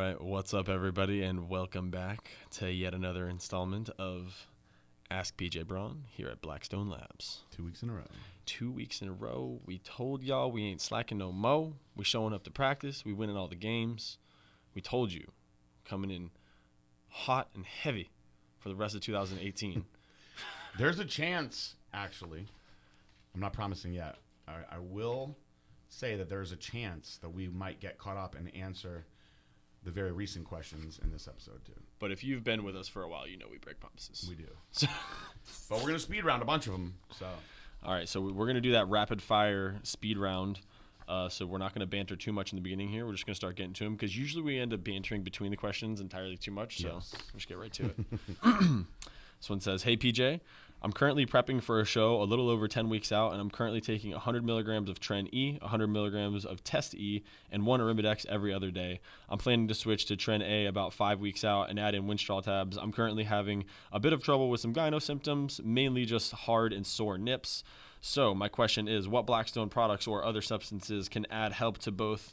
right, what's up, everybody, and welcome back to yet another installment of Ask PJ Braun here at Blackstone Labs. 2 weeks in a row. 2 weeks in a row. We told y'all we ain't slacking no mo. We showing up to practice. We winning all the games. We told you, coming in hot and heavy for the rest of 2018. There's a chance, actually. I'm not promising yet. I will say that there's a chance that we might get caught up and answer the very recent questions in this episode too. But if you've been with us for a while, you know we break promises. We do. But we're going to speed round a bunch of them. So, all right, so we're going to do that rapid fire speed round. So we're not going to banter too much in the beginning here. We're just going to start getting to them because usually we end up bantering between the questions entirely too much. So yes. We'll just get right to it. This one says, "Hey PJ, I'm currently prepping for a show a little over 10 weeks out, and I'm currently taking 100 milligrams of Tren E, 100 milligrams of Test E, and 1 Arimidex every other day. I'm planning to switch to Tren A about 5 weeks out and add in Winstrol tabs. I'm currently having a bit of trouble with some gyno symptoms, mainly just hard and sore nips. So my question is, what Blackstone products or other substances can add help to both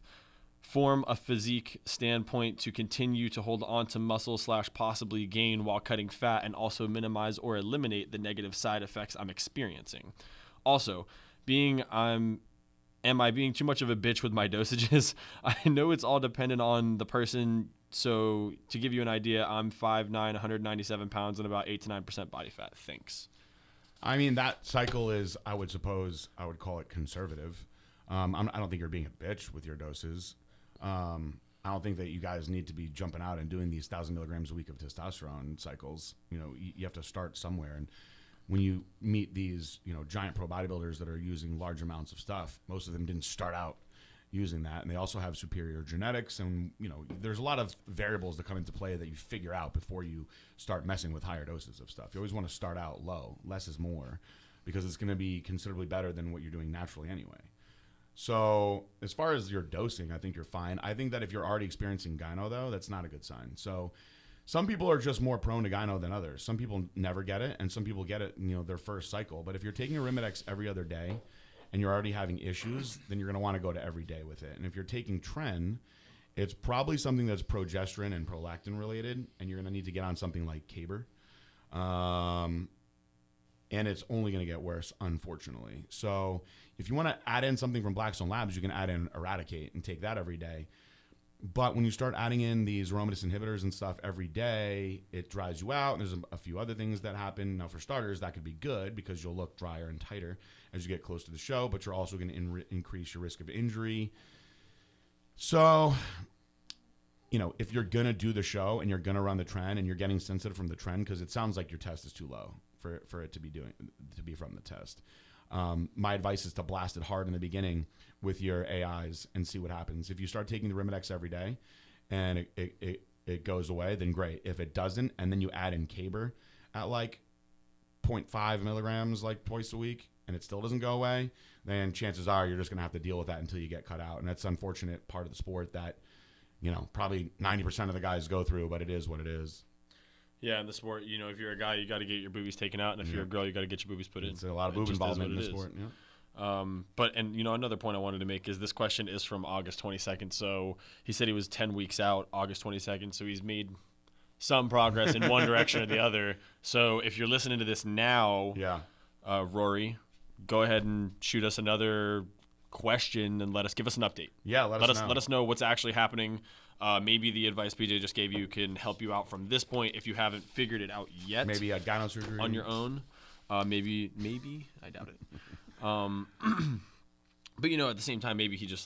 form a physique standpoint to continue to hold on to muscle / possibly gain while cutting fat and also minimize or eliminate the negative side effects I'm experiencing? Also, am I being too much of a bitch with my dosages? I know it's all dependent on the person. So to give you an idea, I'm 5'9", 197 pounds and about 8 to 9% body fat. Thanks." I mean, that cycle is, I would call it conservative. I don't think you're being a bitch with your doses. I don't think that you guys need to be jumping out and doing these 1,000 milligrams a week of testosterone cycles. You know, you have to start somewhere. And when you meet these, giant pro bodybuilders that are using large amounts of stuff, most of them didn't start out using that. And they also have superior genetics. And, there's a lot of variables that come into play that you figure out before you start messing with higher doses of stuff. You always want to start out low. Less is more, because it's going to be considerably better than what you're doing naturally anyway. So as far as your dosing, I think you're fine. I think that if you're already experiencing gyno, though, that's not a good sign. So some people are just more prone to gyno than others. Some people never get it, and some people get it, their first cycle. But if you're taking Arimidex every other day and you're already having issues, then you're going to want to go to every day with it. And if you're taking Tren, it's probably something that's progesterone and prolactin related, and you're going to need to get on something like Caber. And it's only going to get worse, unfortunately. So if you want to add in something from Blackstone Labs, you can add in Eradicate and take that every day. But when you start adding in these aromatase inhibitors and stuff every day, it dries you out. And there's a few other things that happen. Now, for starters, that could be good because you'll look drier and tighter as you get close to the show, but you're also going to increase your risk of injury. So, if you're going to do the show and you're going to run the Tren and you're getting sensitive from the Tren, because it sounds like your test is too low for it to be from the test. My advice is to blast it hard in the beginning with your AIs and see what happens. If you start taking the Arimidex every day and it goes away, then great. If it doesn't, and then you add in Caber at like 0.5 milligrams like twice a week and it still doesn't go away, then chances are you're just going to have to deal with that until you get cut out. And that's an unfortunate part of the sport that, probably 90% of the guys go through, but it is what it is. Yeah, in the sport, if you're a guy, you got to get your boobies taken out, and if you're a girl, you got to get your boobies put in. It's a lot of boob involvement in the sport. Yeah. But another point I wanted to make is this question is from August 22nd. So he said he was 10 weeks out, August 22nd. So he's made some progress in one direction or the other. So if you're listening to this now, Rory, go ahead and shoot us another question and give us an update. Yeah, let us know what's actually happening. Maybe the advice PJ just gave you can help you out from this point if you haven't figured it out yet. Maybe a gyno surgery on your own. Maybe I doubt it. But at the same time, maybe he just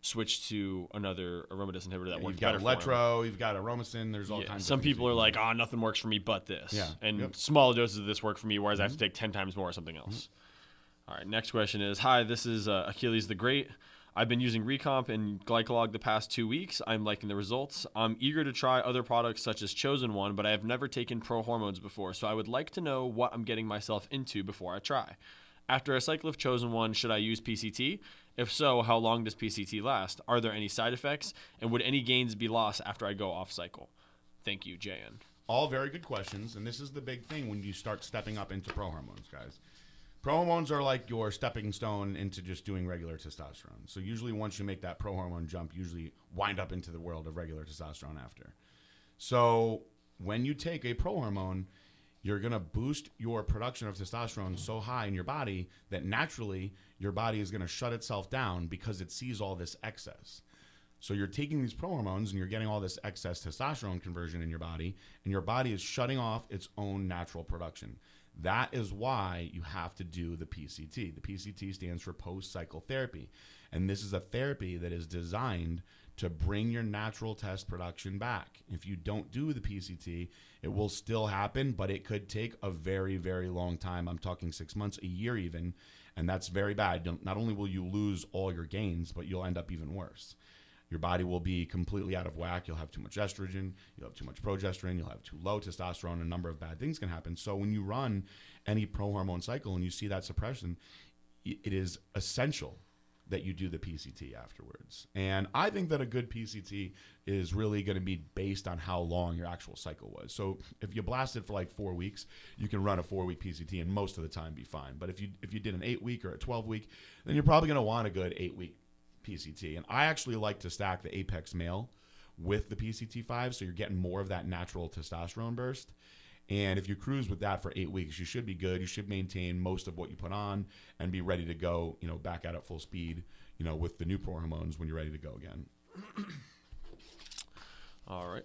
switched to another aromatase inhibitor that worked better for him. You've got Letro, you've got Aromacin. There's all kinds. Some people are like, nothing works for me but this. Yeah. And smaller doses of this work for me, whereas I have to take 10 times more or something else. All right, next question is, "Hi, this is Achilles the Great. I've been using Recomp and Glycolog the past 2 weeks. I'm liking the results. I'm eager to try other products such as Chosen One, but I have never taken pro hormones before, so I would like to know what I'm getting myself into before I try. After a cycle of Chosen One, should I use PCT? If so, how long does PCT last? Are there any side effects? And would any gains be lost after I go off cycle? Thank you, JN." All very good questions, and this is the big thing when you start stepping up into pro hormones, guys. Pro hormones are like your stepping stone into just doing regular testosterone. So usually once you make that pro hormone jump, usually wind up into the world of regular testosterone after. So when you take a pro hormone, you're going to boost your production of testosterone so high in your body that naturally your body is going to shut itself down because it sees all this excess. So you're taking these pro hormones and you're getting all this excess testosterone conversion in your body, and your body is shutting off its own natural production. That is why you have to do the PCT. The PCT stands for post-cycle therapy. And this is a therapy that is designed to bring your natural test production back. If you don't do the PCT, it will still happen, but it could take a very, very long time. I'm talking 6 months, a year even, and that's very bad. Not only will you lose all your gains, but you'll end up even worse. Your body will be completely out of whack. You'll have too much estrogen. You'll have too much progesterone. You'll have too low testosterone. A number of bad things can happen. So when you run any pro-hormone cycle and you see that suppression, it is essential that you do the PCT afterwards. And I think that a good PCT is really going to be based on how long your actual cycle was. So if you blast it for like 4 weeks, you can run a 4-week PCT and most of the time be fine. But if you did an 8-week or a 12-week, then you're probably going to want a good 8-week PCT. And I actually like to stack the Apex Male with the PCT5, so you're getting more of that natural testosterone burst. And if you cruise with that for 8 weeks, you should be good. You should maintain most of what you put on and be ready to go, back out at full speed, with the new pro hormones when you're ready to go again. All right.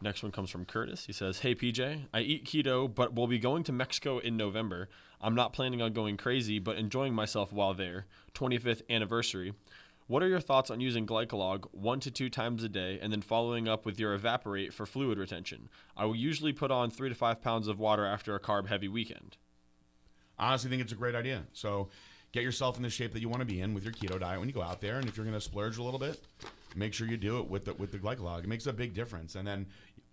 Next one comes from Curtis. He says, "Hey, PJ, I eat keto, but will be going to Mexico in November. I'm not planning on going crazy, but enjoying myself while there. 25th anniversary. What are your thoughts on using Glycolog 1 to 2 times a day and then following up with your Evaporate for fluid retention? I will usually put on 3 to 5 pounds of water after a carb-heavy weekend." I honestly think it's a great idea. So get yourself in the shape that you want to be in with your keto diet when you go out there. And if you're going to splurge a little bit, make sure you do it with the Glycolog. It makes a big difference. And then,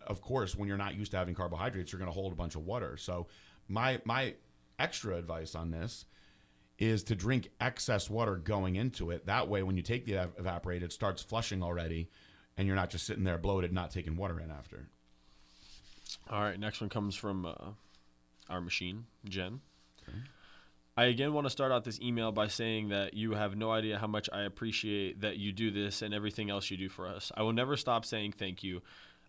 of course, when you're not used to having carbohydrates, you're going to hold a bunch of water. So my extra advice on this is to drink excess water going into it. That way, when you take the Evaporate, it starts flushing already, and you're not just sitting there bloated, not taking water in after. All right, next one comes from our machine, Jen. Okay. I again want to start out this email by saying that you have no idea how much I appreciate that you do this and everything else you do for us. I will never stop saying thank you.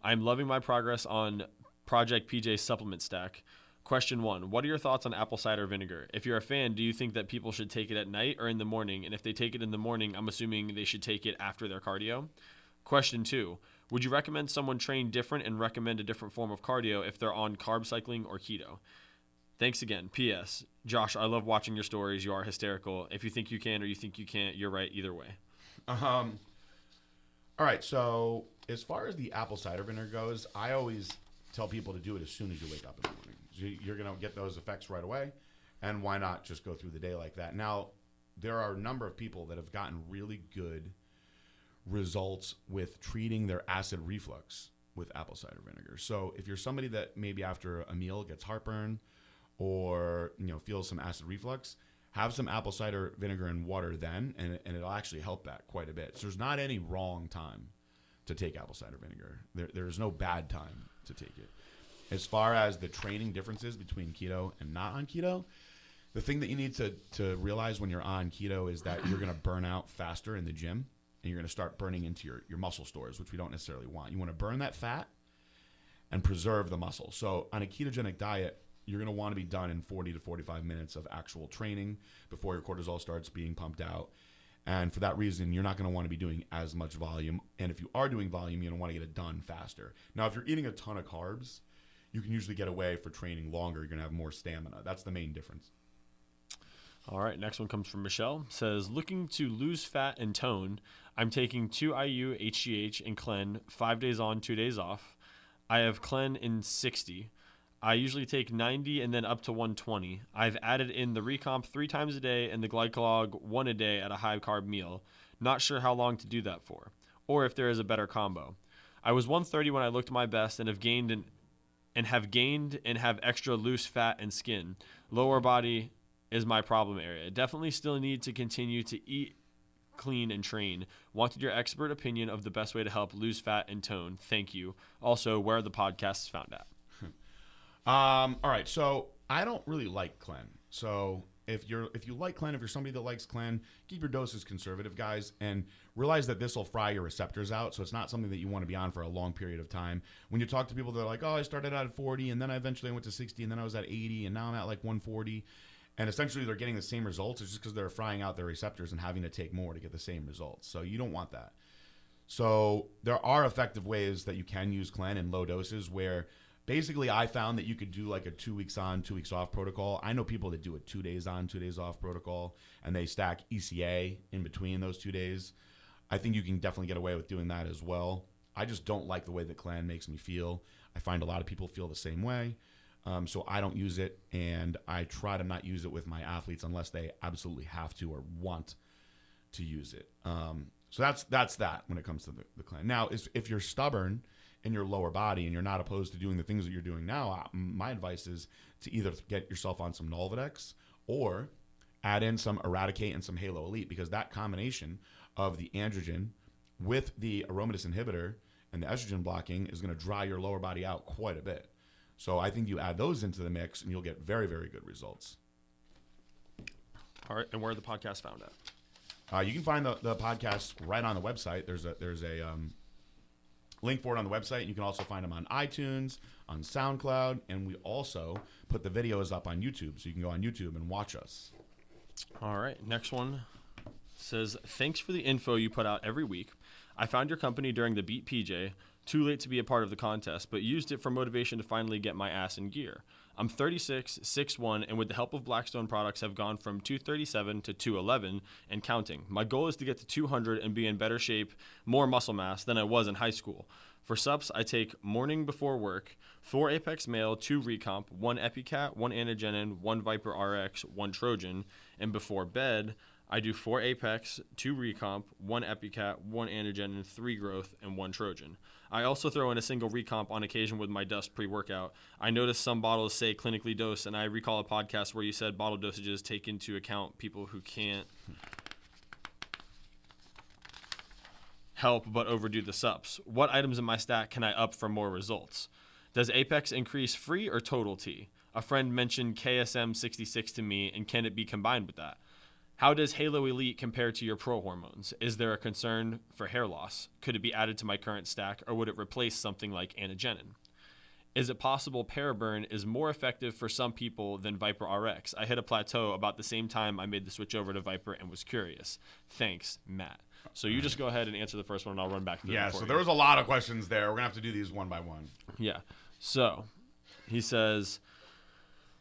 I'm loving my progress on Project PJ's supplement stack. Question 1, what are your thoughts on apple cider vinegar? If you're a fan, do you think that people should take it at night or in the morning? And if they take it in the morning, I'm assuming they should take it after their cardio. Question 2, would you recommend someone train different and recommend a different form of cardio if they're on carb cycling or keto? Thanks again. P.S. Josh, I love watching your stories. You are hysterical. If you think you can or you think you can't, you're right either way. All right, so as far as the apple cider vinegar goes, I always tell people to do it as soon as you wake up in the morning. You're going to get those effects right away, and why not just go through the day like that? Now, there are a number of people that have gotten really good results with treating their acid reflux with apple cider vinegar. So if you're somebody that maybe after a meal gets heartburn or feels some acid reflux, have some apple cider vinegar and water then, and it'll actually help that quite a bit. So there's not any wrong time to take apple cider vinegar. There's no bad time to take it. As far as the training differences between keto and not on keto, the thing that you need to realize when you're on keto is that you're going to burn out faster in the gym, and you're going to start burning into your muscle stores, which we don't necessarily want. You want to burn that fat and preserve the muscle. So on a ketogenic diet, you're going to want to be done in 40 to 45 minutes of actual training before your cortisol starts being pumped out. And for that reason, you're not going to want to be doing as much volume. And if you are doing volume, you're going to want to get it done faster. Now, if you're eating a ton of carbs, you can usually get away for training longer. You're going to have more stamina. That's the main difference. All right, next one comes from Michelle. Says, looking to lose fat and tone. I'm taking 2 IU, HGH, and Clen, 5 days on, 2 days off. I have Clen in 60. I usually take 90 and then up to 120. I've added in the Recomp 3 times a day and the Glycolog 1 a day at a high-carb meal. Not sure how long to do that for, or if there is a better combo. I was 130 when I looked my best and have gained and have extra loose fat and skin. Lower body is my problem area. Definitely still need to continue to eat clean and train. Wanted your expert opinion of the best way to help lose fat and tone. Thank you. Also, where are the podcasts found at? All right, so I don't really like Clen. So if you like clen, if you're somebody that likes clen, keep your doses conservative, guys, and realize that this will fry your receptors out. So it's not something that you want to be on for a long period of time. When you talk to people that are like, oh, I started out at 40 and then I eventually went to 60 and then I was at 80 and now I'm at like 140. And essentially they're getting the same results. It's just because they're frying out their receptors and having to take more to get the same results. So you don't want that. So there are effective ways that you can use clen in low doses where basically I found that you could do like a 2 weeks on, 2 weeks off protocol. I know people that do a 2 days on, 2 days off protocol, and they stack ECA in between those 2 days. I think you can definitely get away with doing that as well. I just don't like the way that clen makes me feel. I find a lot of people feel the same way. So I don't use it, and I try to not use it with my athletes unless they absolutely have to or want to use it. So that's that when it comes to the clen. Now, if you're stubborn in your lower body and you're not opposed to doing the things that you're doing now, my advice is to either get yourself on some Nolvadex or add in some Eradicate and some Halo Elite, because that combination of the androgen with the aromatase inhibitor and the estrogen blocking is going to dry your lower body out quite a bit. So I think you add those into the mix and you'll get very, very good results. All right, and where are the podcast found at? You can find the podcast right on the website. There's a link for it on the website. And you can also find them on iTunes, on SoundCloud, and we also put the videos up on YouTube. So you can go on YouTube and watch us. All right, next one says, thanks for the info you put out every week. I found your company during the Beat PJ. Too late to be a part of the contest, but used it for motivation to finally get my ass in gear. I'm 36, 6'1", and with the help of Blackstone products have gone from 237 to 211 and counting. My goal is to get to 200 and be in better shape, more muscle mass than I was in high school. For Supps, I take morning before work, 4 Apex Male, 2 Recomp, 1 EpiCat, 1 Antigenin, 1 Viper RX, 1 Trojan, and before bed, I do 4 Apex, 2 Recomp, 1 EpiCat, 1 Antigenin, 3 Growth, and 1 Trojan. I also throw in a single Recomp on occasion with my dust pre-workout. I noticed some bottles say clinically dosed, and I recall a podcast where you said bottle dosages take into account people who can't help but overdo the Supps. What items in my stack can I up for more results? Does Apex increase free or total T? A friend mentioned KSM 66 to me, and can it be combined with that? How does Halo Elite compare to your pro hormones? Is there a concern for hair loss? Could it be added to my current stack, or would it replace something like Antigenin? Is it possible Paraburn is more effective for some people than Viper RX? I hit a plateau about the same time I made the switch over to Viper and was curious. Thanks, Matt. So you just go ahead and answer the first one, and I'll run back through. Yeah, so there was a lot of questions there. We're going to have to do these one by one. Yeah. So he says,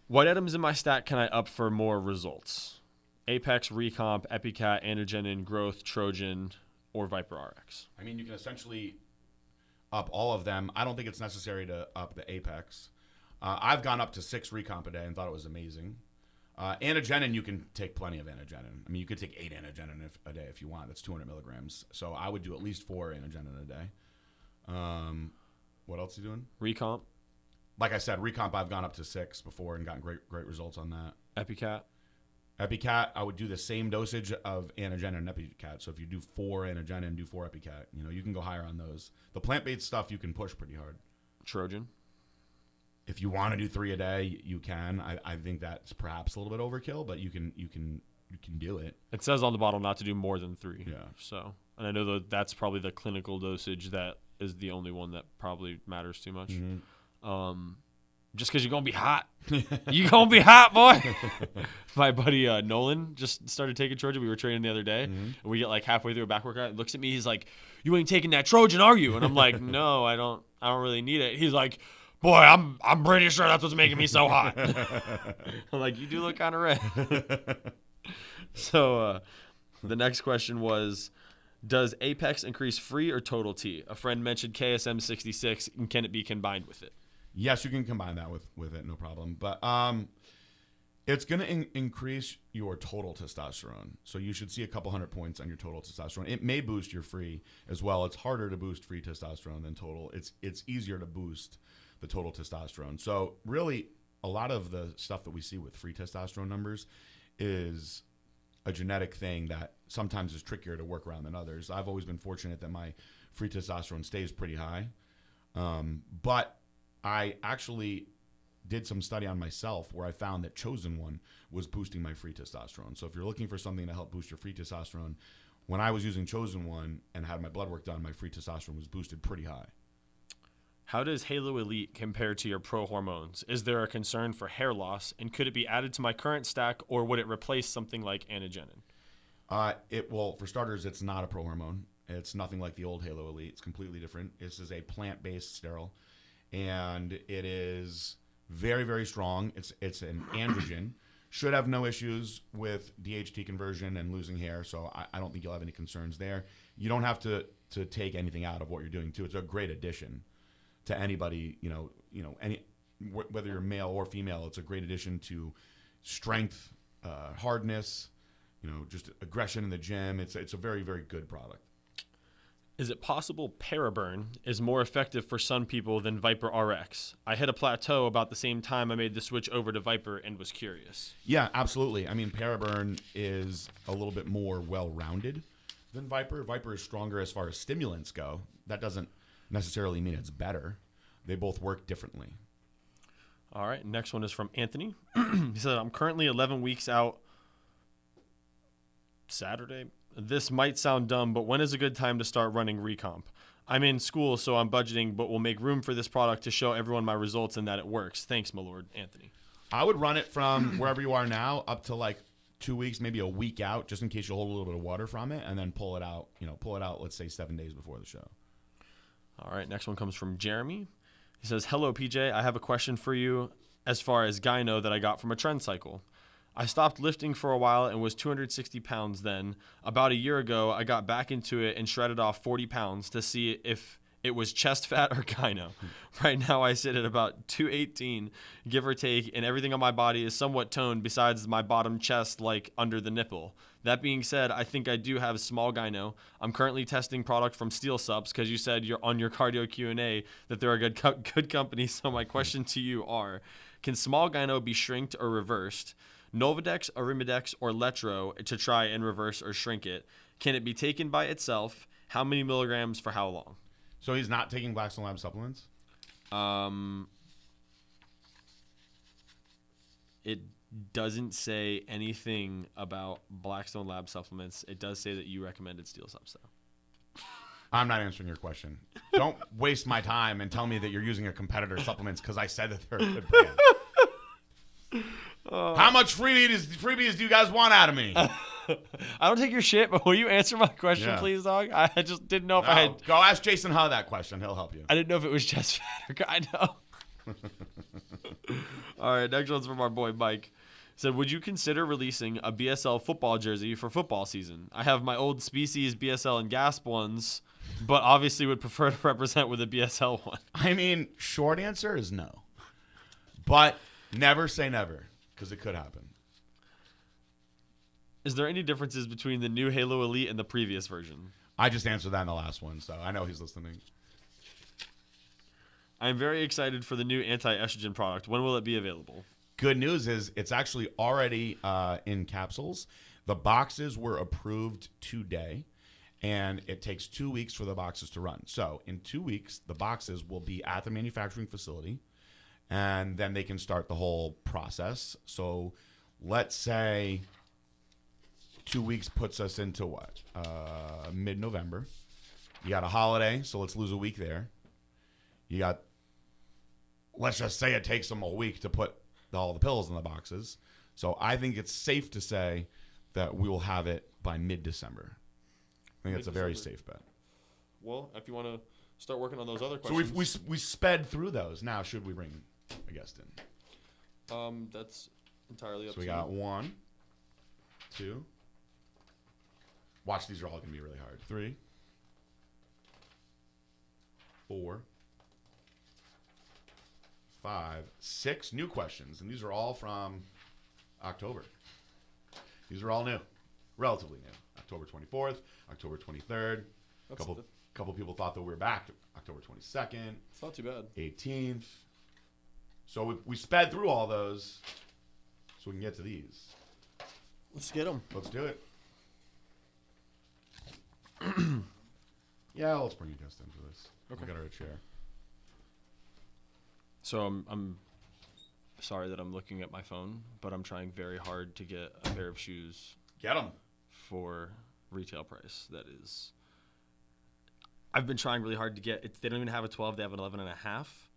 what items in my stack can I up for more results? Apex, Recomp, EpiCat, Antigenin, Growth, Trojan, or Viper RX. I mean, you can essentially up all of them. I don't think it's necessary to up the Apex. I've gone up to 6 Recomp a day and thought it was amazing. Antigenin, you can take plenty of Antigenin. I mean, you could take 8 Antigenin a day if you want. That's 200 milligrams. So I would do at least 4 Antigenin a day. What else are you doing? Recomp. Like I said, Recomp, I've gone up to 6 before and gotten great results on that. EpiCat. EpiCat, I would do the same dosage of Antigenin and EpiCat. So if you do 4 Antigenin, do 4 EpiCat. You know, you can go higher on those. The plant-based stuff, you can push pretty hard. Trojan. If you want to do 3 a day, you can. I think that's perhaps a little bit overkill, but you can do it. It says on the bottle not to do more than 3. Yeah. So, and I know that's probably the clinical dosage that is the only one that probably matters too much. Mm-hmm. Just because you're going to be hot. You're going to be hot, boy. My buddy Nolan just started taking Trojan. We were training the other day, and we get like halfway through a back workout. He looks at me. He's like, you ain't taking that Trojan, are you? And I'm like, no, I don't really need it. He's like, boy, I'm pretty sure that's what's making me so hot. I'm like, you do look kind of red. So the next question was, does Apex increase free or total T? A friend mentioned KSM 66, and can it be combined with it? Yes, you can combine that with it, no problem. But it's going to increase your total testosterone. So you should see a couple 100 points on your total testosterone. It may boost your free as well. It's harder to boost free testosterone than total. It's easier to boost the total testosterone. So really, a lot of the stuff that we see with free testosterone numbers is a genetic thing that sometimes is trickier to work around than others. I've always been fortunate that my free testosterone stays pretty high. But I actually did some study on myself where I found that Chosen One was boosting my free testosterone. So if you're looking for something to help boost your free testosterone, when I was using Chosen One and had my blood work done, my free testosterone was boosted pretty high. How does Halo Elite compare to your pro hormones? Is there a concern for hair loss, and could it be added to my current stack, or would it replace something like Anagenin? Well, for starters, it's not a pro hormone. It's nothing like the old Halo Elite. It's completely different. This is a plant-based sterile, and it is very, very strong. It's an androgen. Should have no issues with DHT conversion and losing hair, so I don't think you'll have any concerns there. You don't have to take anything out of what you're doing too. It's a great addition to anybody, whether you're male or female. It's a great addition to strength, hardness, just aggression in the gym. It's a very, very good product. Is it possible Paraburn is more effective for some people than Viper RX? I hit a plateau about the same time I made the switch over to Viper and was curious. Yeah, absolutely. I mean, Paraburn is a little bit more well-rounded than Viper. Viper is stronger as far as stimulants go. That doesn't necessarily mean it's better. They both work differently. All right, next one is from Anthony. He said, I'm currently 11 weeks out. Saturday. This might sound dumb, but when is a good time to start running Recomp? I'm in school, so I'm budgeting, but will make room for this product to show everyone my results and that it works. Thanks, my lord, Anthony. I would run it from wherever you are now up to like 2 weeks, maybe a week out, just in case you hold a little bit of water from it, and then pull it out, let's say 7 days before the show. All right, next one comes from Jeremy. He says, hello, PJ. I have a question for you as far as Gyno that I got from a trend cycle. I stopped lifting for a while and was 260 pounds then. About a year ago, I got back into it and shredded off 40 pounds to see if it was chest fat or gyno. Right now, I sit at about 218, give or take, and everything on my body is somewhat toned besides my bottom chest, like under the nipple. That being said, I think I do have small gyno. I'm currently testing product from Steel Supps because you said you're on your cardio Q&A that they're a good company. So my question to you are, can small gyno be shrinked or reversed? Novadex, Arimidex, or Letro to try and reverse or shrink it. Can it be taken by itself? How many milligrams for how long? So he's not taking Blackstone Lab supplements? It doesn't say anything about Blackstone Lab supplements. It does say that you recommended Steel Supps, though. I'm not answering your question. Don't waste my time and tell me that you're using a competitor's supplements because I said that they're a good brand. How much freebies do you guys want out of me? I don't take your shit, but will you answer my question, please, dog? I just didn't know if I had... Go ask Jason Huh that question. He'll help you. I didn't know if it was chest fat or gyno. All right, next one's from our boy Mike. Said, would you consider releasing a BSL football jersey for football season? I have my old Species BSL and Gasp ones, but obviously would prefer to represent with a BSL one. I mean, short answer is no. But never say never, because it could happen. Is there any differences between the new Halo Elite and the previous version? I just answered that in the last one, so I know he's listening. I'm very excited for the new anti-estrogen product. When will it be available? Good news is it's actually already in capsules. The boxes were approved today, and it takes 2 weeks for the boxes to run. So in 2 weeks, the boxes will be at the manufacturing facility, and then they can start the whole process. So let's say 2 weeks puts us into what? Mid-November. You got a holiday, so let's lose a week there. You got, let's just say it takes them a week to put all the pills in the boxes. So I think it's safe to say that we will have it by mid-December. I think that's a very safe bet. Well, if you want to start working on those other questions. So we sped through those. Now, should we bring a guest in? That's entirely up to you. So we got 1, 2. Watch, these are all going to be really hard. 3, 4, 5, 6 new questions, and these are all from October. These are all new, relatively new. October 24th, October 23rd. A couple people thought that we were back October 22nd. It's not too bad. 18th. So we sped through all those so we can get to these. Let's get them. Let's do it. Yeah, let's bring a guest in for this. Okay. We got our chair. So I'm Sorry that I'm looking at my phone, but I'm trying very hard to get a pair of shoes Get them. for retail price. That is, I've been trying really hard to get it. They don't even have a 12. They have an 11 and a half.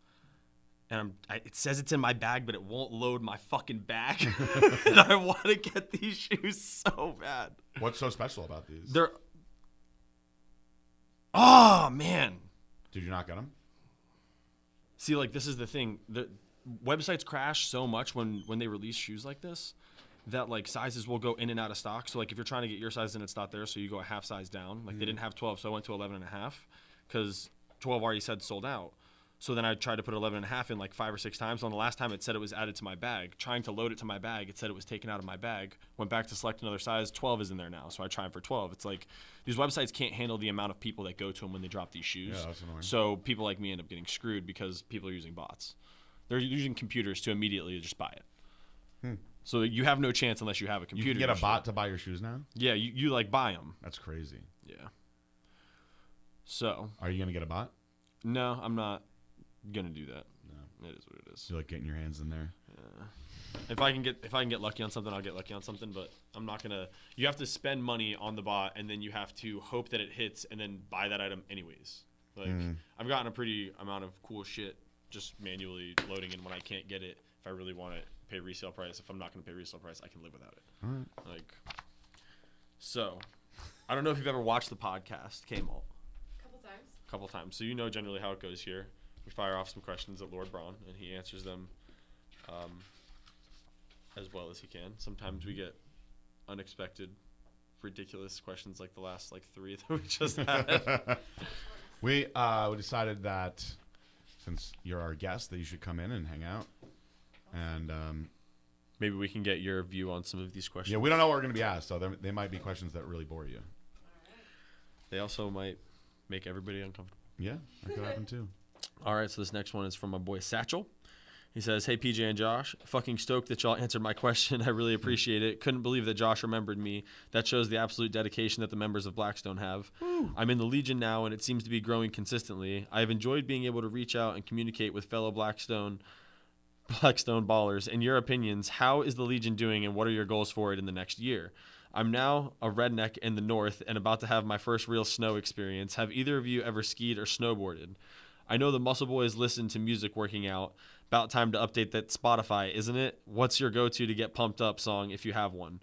And it says it's in my bag, but it won't load my fucking bag. And I want to get these shoes so bad. What's so special about these? Oh, man. Did you not get them? See, like, this is the thing. The websites crash so much when they release shoes like this that, like, sizes will go in and out of stock. So, like, if you're trying to get your size and it's not there, so you go a half size down. Like, they didn't have 12, so I went to 11 and a half because 12 already said sold out. So then I tried to put 11 and a half in like 5 or 6 times. On the last time it said it was added to my bag. Trying to load it to my bag, it said it was taken out of my bag. Went back to select another size. 12 is in there now. So I tried for 12. It's like these websites can't handle the amount of people that go to them when they drop these shoes. Yeah, that's annoying. So people like me end up getting screwed because people are using bots. They're using computers to immediately just buy it. So you have no chance unless you have a computer. You can get a bot to buy your shoes now? Yeah, you like buy them. That's crazy. Yeah. So. Are you going to get a bot? No, I'm not gonna do that. No. It is what it is. You like getting your hands in there? Yeah. If I can get lucky on something, I'll get lucky on something. But I'm not gonna. You have to spend money on the bot, and then you have to hope that it hits, and then buy that item anyways. Like I've gotten a pretty amount of cool shit just manually loading in when I can't get it. If I really want it, pay resale price. If I'm not gonna pay resale price, I can live without it. All right. Like, so I don't know if you've ever watched the podcast, K-Malt. Couple times. So you know generally how it goes here. We fire off some questions at Lord Braun, and he answers them as well as he can. Sometimes we get unexpected, ridiculous questions like the last 3 that we just had. We decided that since you're our guest, that you should come in and hang out. And maybe we can get your view on some of these questions. yeah, we don't know what we're going to be asked, so they might be questions that really bore you. They also might make everybody uncomfortable. Yeah, that could happen too. All right, so this next one is from my boy Satchel. He says, "Hey, PJ and Josh, fucking stoked that y'all answered my question. I really appreciate it. Couldn't believe that Josh remembered me. That shows the absolute dedication that the members of Blackstone have. I'm in the Legion now, and it seems to be growing consistently. I have enjoyed being able to reach out and communicate with fellow Blackstone ballers. In your opinions, how is the Legion doing, and what are your goals for it in the next year? I'm now a redneck in the north and about to have my first real snow experience. Have either of you ever skied or snowboarded? I know the Muscle Boys listen to music working out. About time to update that Spotify, isn't it? What's your go-to to get pumped up song if you have one?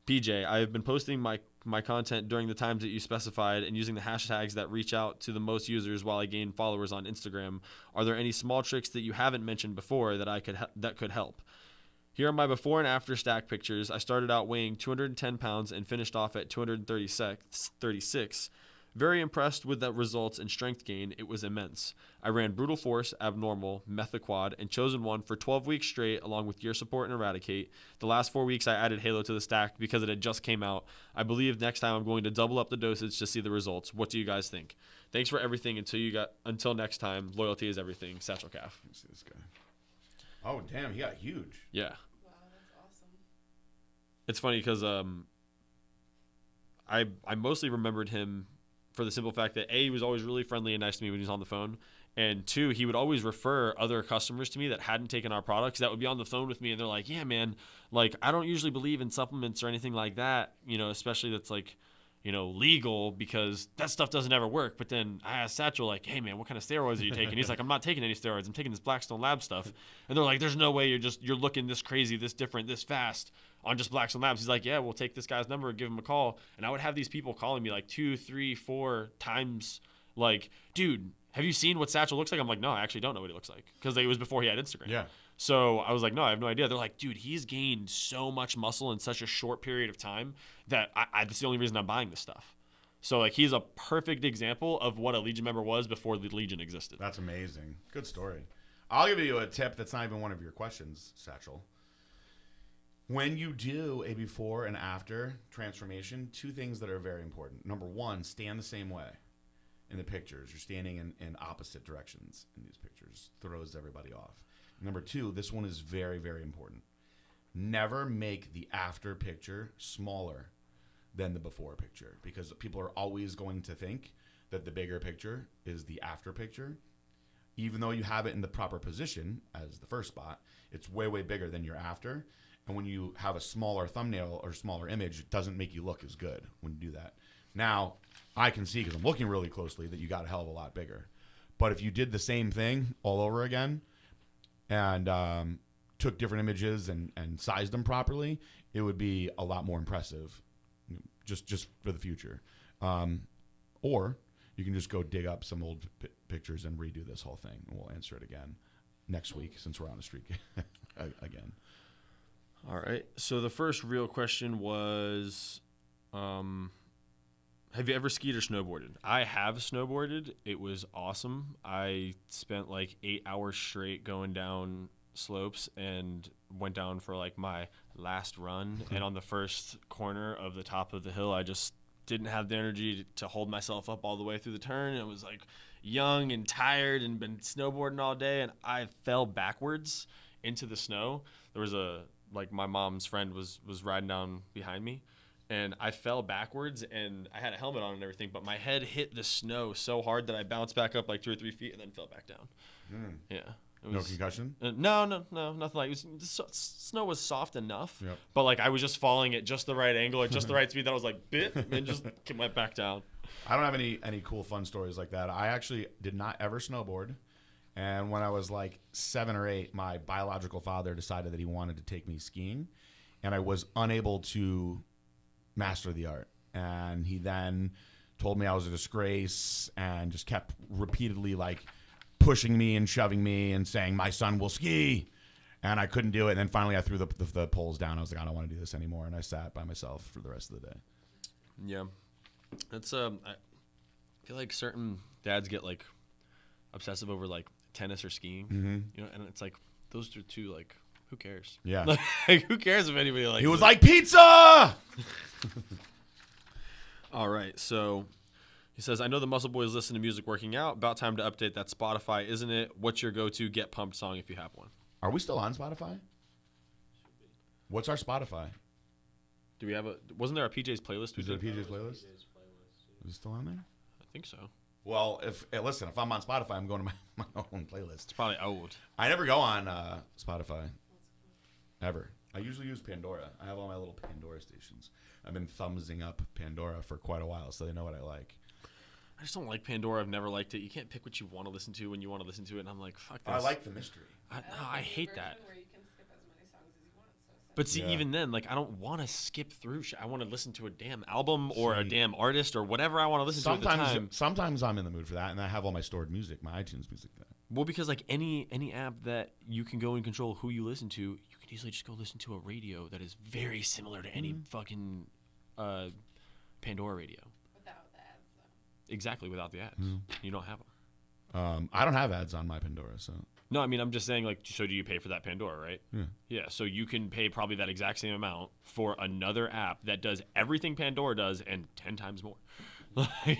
PJ, I have been posting my content during the times that you specified and using the hashtags that reach out to the most users while I gain followers on Instagram. Are there any small tricks that you haven't mentioned before that could help? Here are my before and after stack pictures. I started out weighing 210 pounds and finished off at 236. Very impressed with the results and strength gain. It was immense. I ran Brutal Force, Abnormal, Methaquad, and Chosen One for 12 weeks straight, along with Gear Support and Eradicate. The last 4 weeks I added Halo to the stack because it had just came out. I believe next time I'm going to double up the dosage to see the results. What do you guys think? Thanks for everything until next time. Loyalty is everything. Satchel Calf." Let me see this guy. Oh, damn, he got huge. Yeah. Wow, that's awesome. It's funny because I mostly remembered him for the simple fact that A, he was always really friendly and nice to me when he was on the phone, and 2, he would always refer other customers to me that hadn't taken our products that would be on the phone with me, and they're like, "Yeah, man, like I don't usually believe in supplements or anything like that, especially that's like, legal because that stuff doesn't ever work." But then I asked Satchel, like, "Hey, man, what kind of steroids are you taking?" He's like, "I'm not taking any steroids. I'm taking this Blackstone Lab stuff." And they're like, "There's no way you're looking this crazy, this different, this fast on just Blackstone Labs." He's like, "Yeah, we'll take this guy's number and give him a call." And I would have these people calling me like 2, 3, 4 times, like, "Dude, have you seen what Satchel looks like?" I'm like, "No, I actually don't know what he looks like," because it was before he had Instagram. Yeah. So I was like, "No, I have no idea." They're like, "Dude, he's gained so much muscle in such a short period of time that that's the only reason I'm buying this stuff." So like he's a perfect example of what a Legion member was before the Legion existed. That's amazing. Good story. I'll give you a tip that's not even one of your questions, Satchel. When you do a before and after transformation, 2 things that are very important. Number 1, stand the same way in the pictures. You're standing in opposite directions in these pictures. Throws everybody off. Number 2, this one is very, very important. Never make the after picture smaller than the before picture, because people are always going to think that the bigger picture is the after picture. even though you have it in the proper position as the first spot, it's way, way bigger than you're after. And when you have a smaller thumbnail or smaller image, it doesn't make you look as good when you do that. Now, I can see, because I'm looking really closely, that you got a hell of a lot bigger. But if you did the same thing all over again and took different images and sized them properly, it would be a lot more impressive just for the future. Or you can just go dig up some old pictures and redo this whole thing, and we'll answer it again next week since we're on a streak again. All right. So the first real question was, have you ever skied or snowboarded? I have snowboarded. It was awesome. I spent like 8 hours straight going down slopes and went down for like my last run. And on the first corner of the top of the hill, I just didn't have the energy to hold myself up all the way through the turn. It was like young and tired and been snowboarding all day, and I fell backwards into the snow. There was my mom's friend was riding down behind me, and I fell backwards, and I had a helmet on and everything, but my head hit the snow so hard that I bounced back up like 2 or 3 feet and then fell back down. Yeah. No concussion? No, nothing like it. Snow was soft enough, yep. But like I was just falling at just the right angle, at just the right speed that I was like, bit, and just went back down. I don't have any cool fun stories like that. I actually did not ever snowboard. And when I was like 7 or 8, my biological father decided that he wanted to take me skiing, and I was unable to master the art. And he then told me I was a disgrace and just kept repeatedly like pushing me and shoving me and saying, my son will ski. And I couldn't do it. And then finally I threw the poles down. I was like, I don't want to do this anymore. And I sat by myself for the rest of the day. Yeah. It's I feel like certain dads get like obsessive over like tennis or skiing, you know, and it's like those are two, like, who cares? Yeah. Like, who cares if anybody likes He was it? like, pizza! All right, so he says, I know the Muscle Boys listen to music working out. About time to update that Spotify, isn't it? What's your go-to get pumped song if you have one? Are we still on Spotify? What's our Spotify? Do we have wasn't there a PJ's playlist? Is there a PJ's playlist? Is it still on there? I think so. Well, if I'm on Spotify, I'm going to my own playlist. It's probably old. I never go on Spotify. Ever. I usually use Pandora. I have all my little Pandora stations. I've been thumbsing up Pandora for quite a while, so they know what I like. I just don't like Pandora. I've never liked it. You can't pick what you want to listen to when you want to listen to it, and I'm like, fuck this. I like the mystery. I hate that. Where you can skip as many songs as you want, so But see, even then, like, I don't want to skip through shit. I want to listen to a damn album or a damn artist or whatever I want to listen to at the time. Sometimes I'm in the mood for that, and I have all my stored music, my iTunes music there. Well, because like any app that you can go and control who you listen to, you can easily just go listen to a radio that is very similar to any fucking Pandora radio. without the ads, though. Exactly, without the ads. You don't have them. I don't have ads on my Pandora, so. No, I mean, I'm just saying, like, so do you pay for that Pandora, right? Yeah. Yeah, so you can pay probably that exact same amount for another app that does everything Pandora does and 10 times more.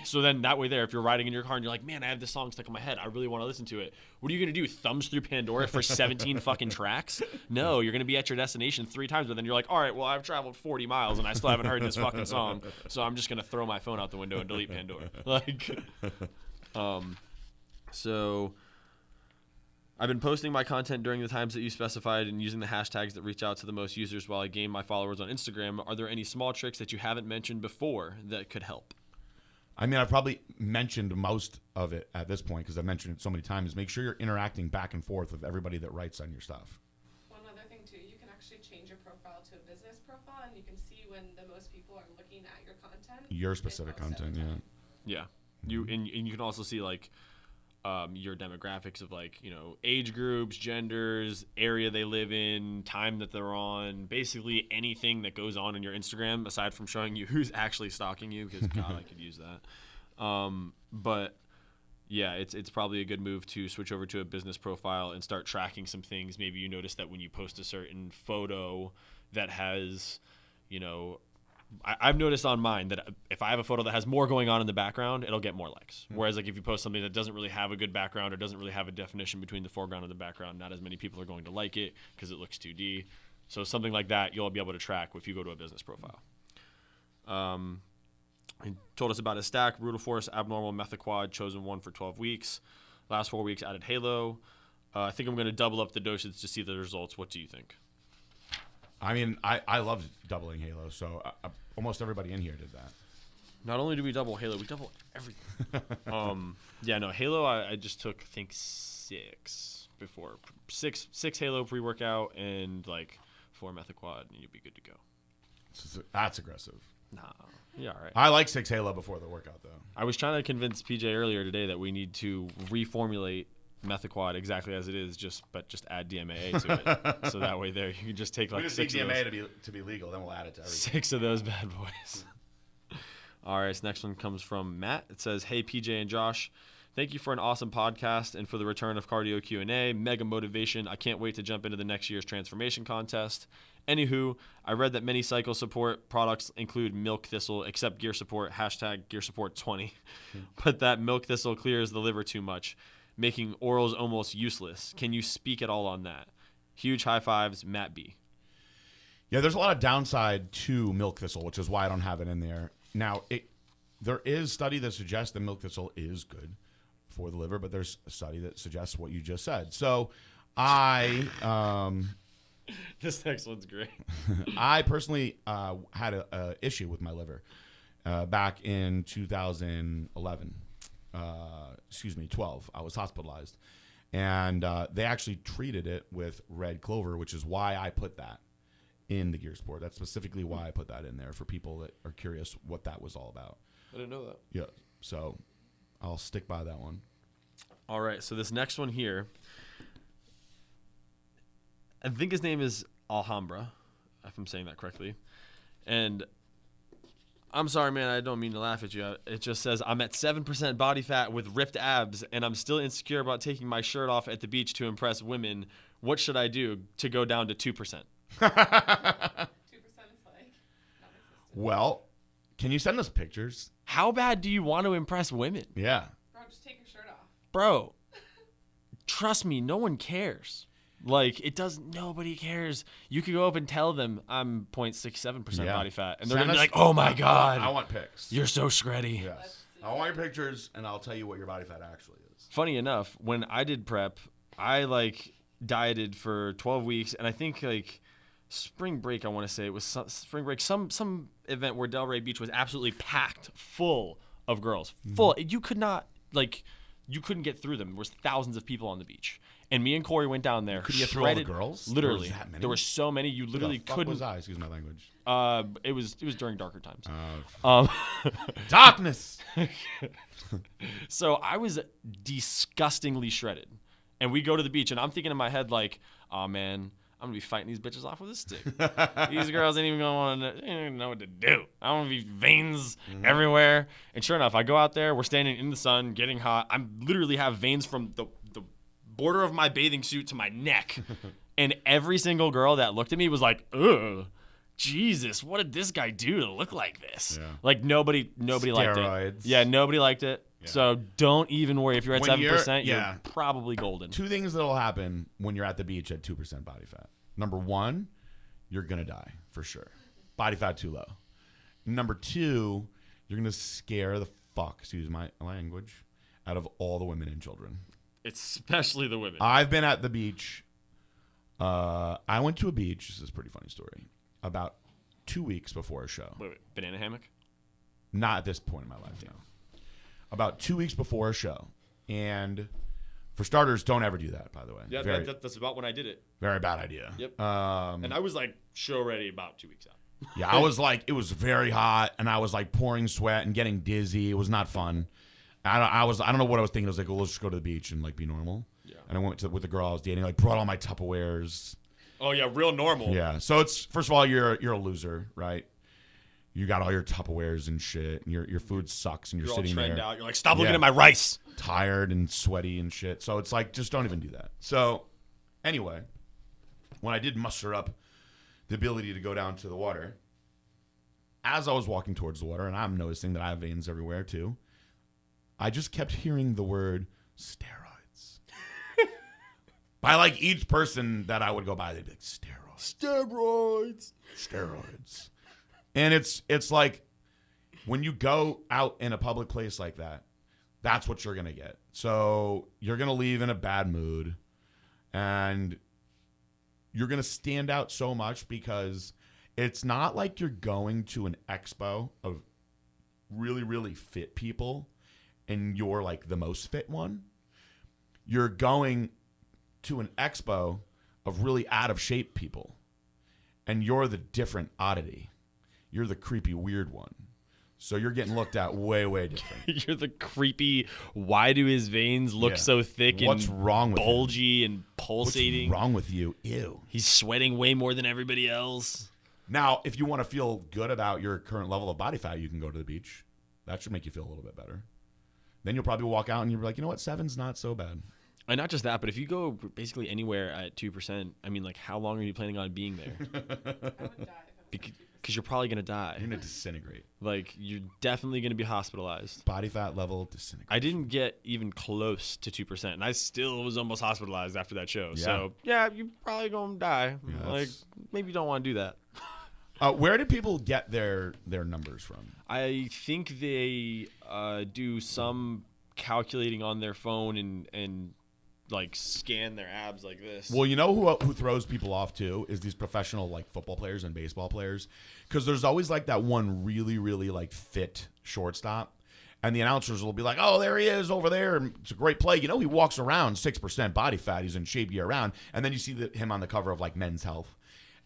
So then that way there, if you're riding in your car and you're like, man, I have this song stuck in my head, I really want to listen to it. What are you going to do, thumbs through Pandora for 17 fucking tracks? No, you're going to be at your destination 3 times, but then you're like, all right, well, I've traveled 40 miles and I still haven't heard this fucking song, so I'm just going to throw my phone out the window and delete Pandora. So I've been posting my content during the times that you specified and using the hashtags that reach out to the most users while I gain my followers on Instagram. Are there any small tricks that you haven't mentioned before that could help? I mean, I've probably mentioned most of it at this point because I've mentioned it so many times. Make sure you're interacting back and forth with everybody that writes on your stuff. One other thing, too, you can actually change your profile to a business profile, and you can see when the most people are looking at your content. Your specific content, yeah. Yeah. And you can also see, like, your demographics of, like, you know, age groups, genders, area they live in, time that they're on, basically anything that goes on in your Instagram aside from showing you who's actually stalking you, because God, I could use that. But yeah, it's probably a good move to switch over to a business profile and start tracking some things. Maybe you notice that when you post a certain photo that has, you know, I've noticed on mine that if I have a photo that has more going on in the background, it'll get more likes. Whereas like if you post something that doesn't really have a good background or doesn't really have a definition between the foreground and the background, not as many people are going to like it because it looks 2D. So something like that you'll be able to track if you go to a business profile. He told us about his stack: brutal force, abnormal, methaquad, chosen one for 12 weeks. Last 4 weeks added Halo. I think I'm going to double up the dosage to see the results. What do you think? I mean, I love doubling Halo, so almost everybody in here did that. Not only do we double Halo, we double everything. Yeah, no, Halo, I just took, I think, 6 before. 6 Halo pre-workout and like 4 Methaquad, and you'll be good to go. That's aggressive. Nah, yeah, all right. I like 6 Halo before the workout, though. I was trying to convince PJ earlier today that we need to reformulate Methaquad exactly as it is, just add DMAA to it. So that way there, you can just take like we just 6 need of DMAA those. to be legal, then we'll add it to everything. 6 of those bad boys. All right, this next one comes from Matt. It says, "Hey PJ and Josh, thank you for an awesome podcast and for the return of cardio Q&A. Mega motivation. I can't wait to jump into the next year's transformation contest. Anywho, I read that many cycle support products include milk thistle, except gear support, hashtag gear support 20. But that milk thistle clears the liver too much, making orals almost useless. Can you speak at all on that? Huge high fives, Matt B." Yeah, there's a lot of downside to milk thistle, which is why I don't have it in there. Now, there is study that suggests that milk thistle is good for the liver, but there's a study that suggests what you just said. So I This next one's great. I personally had a issue with my liver back in 2011. 12. I was hospitalized. And they actually treated it with red clover, which is why I put that in the gear sport. That's specifically why I put that in there for people that are curious what that was all about. I didn't know that. Yeah. So I'll stick by that one. All right, so this next one here, I think his name is Alhambra, if I'm saying that correctly. And I'm sorry, man, I don't mean to laugh at you. It just says, "I'm at 7% body fat with ripped abs, and I'm still insecure about taking my shirt off at the beach to impress women. What should I do to go down to 2%? 2% is like non-existent. Well, can you send us pictures? How bad do you want to impress women? Yeah. Bro, just take your shirt off. Bro, trust me, no one cares. Like, nobody cares. You could go up and tell them I'm 0.67% Yeah. body fat. And they're Send going to be us- like, "Oh my God, I want pics. you're so shreddy." Yes. Let's see. I want your pictures, and I'll tell you what your body fat actually is. Funny enough, when I did prep, I dieted for 12 weeks, and I think spring break, I want to say it was spring break, some event where Delray Beach was absolutely packed full of girls. Full. You could not you couldn't get through them. There was thousands of people on the beach. And me and Corey went down there. Could you get through all the shredded- girls? Literally. There was that many? There were so many you literally Who the fuck couldn't. was I? Excuse my language. It was during darker times. Uh, Darkness. So I was disgustingly shredded. And we go to the beach, and I'm thinking in my head, "Oh, man, I'm going to be fighting these bitches off with a stick. These girls ain't even going to know what to do. I'm going to be veins everywhere." And sure enough, I go out there. We're standing in the sun, getting hot. I literally have veins from the border of my bathing suit to my neck. And every single girl that looked at me was like, "Ugh. Jesus, what did this guy do to look like this?" Yeah. Nobody liked Steroids. it. Yeah, nobody liked it. Yeah. So don't even worry. If you're at When 7%, you're- you're probably golden. Two things that'll happen when you're at the beach at 2% body fat. Number one, you're going to die for sure. Body fat too low. Number two, you're going to scare the fuck, excuse my language, out of all the women and children. Especially the women. I've been at the beach. I went to a beach. This is a pretty funny story. About 2 weeks before a show. Wait, banana hammock? Not at this point in my life, no. About 2 weeks before a show. And for starters, don't ever do that, by the way. Yeah, very, that's about when I did it. very bad idea. Yep. Um, And I was show ready about 2 weeks out. yeah, I was it was very hot, and I was pouring sweat and getting dizzy. It was not fun. I don't know what I was thinking. I was well, let's just go to the beach and be normal. Yeah. And I went with the girl I was dating. Brought all my Tupperwares. Oh yeah, real normal. Yeah. So it's first of all, you're a loser, right? You got all your Tupperwares and shit, and your food sucks, and you're You're sitting all there trend out. You're like, stop looking Yeah. at my rice. tired and sweaty and shit. So it's just don't even do that. So anyway, when I did muster up the ability to go down to the water, as I was walking towards the water, and I'm noticing that I have veins everywhere too, I just kept hearing the word steroids. By each person that I would go by, they'd be like, steroids. Steroids. And it's like when you go out in a public place like that, that's what you're going to get. So you're going to leave in a bad mood, and you're going to stand out so much because it's not like you're going to an expo of really, really fit people and you're like the most fit one. You're going to an expo of really out of shape people, and you're the different oddity. You're the creepy weird one. So you're getting looked at way, way different. You're the creepy, why do his veins look so thick What's and wrong with bulgy and pulsating? What's wrong with you? Ew. He's sweating way more than everybody else. Now, if you want to feel good about your current level of body fat, you can go to the beach. That should make you feel a little bit better. Then you'll probably walk out and you'll be like, you know what, 7's not so bad. And not just that, but if you go basically anywhere at 2%, I mean, like, how long are you planning on being there? I would die if I was at 2%. Because you're probably going to die. You're going to disintegrate. Like, you're definitely going to be hospitalized. Body fat level disintegrate. I didn't get even close to 2%, and I still was almost hospitalized after that show. Yeah. So, yeah, you're probably going to die. Yeah, like, maybe you don't want to do that. Where do people get their numbers from? I think they do some calculating on their phone and like scan their abs like this. Well, you know who throws people off too is these professional like football players and baseball players, because there's always like that one really, really like fit shortstop, and the announcers will be like, "Oh, there he is over there. It's a great play." You know, he walks around 6% body fat. He's in shape year round, and then you see him on the cover of like Men's Health.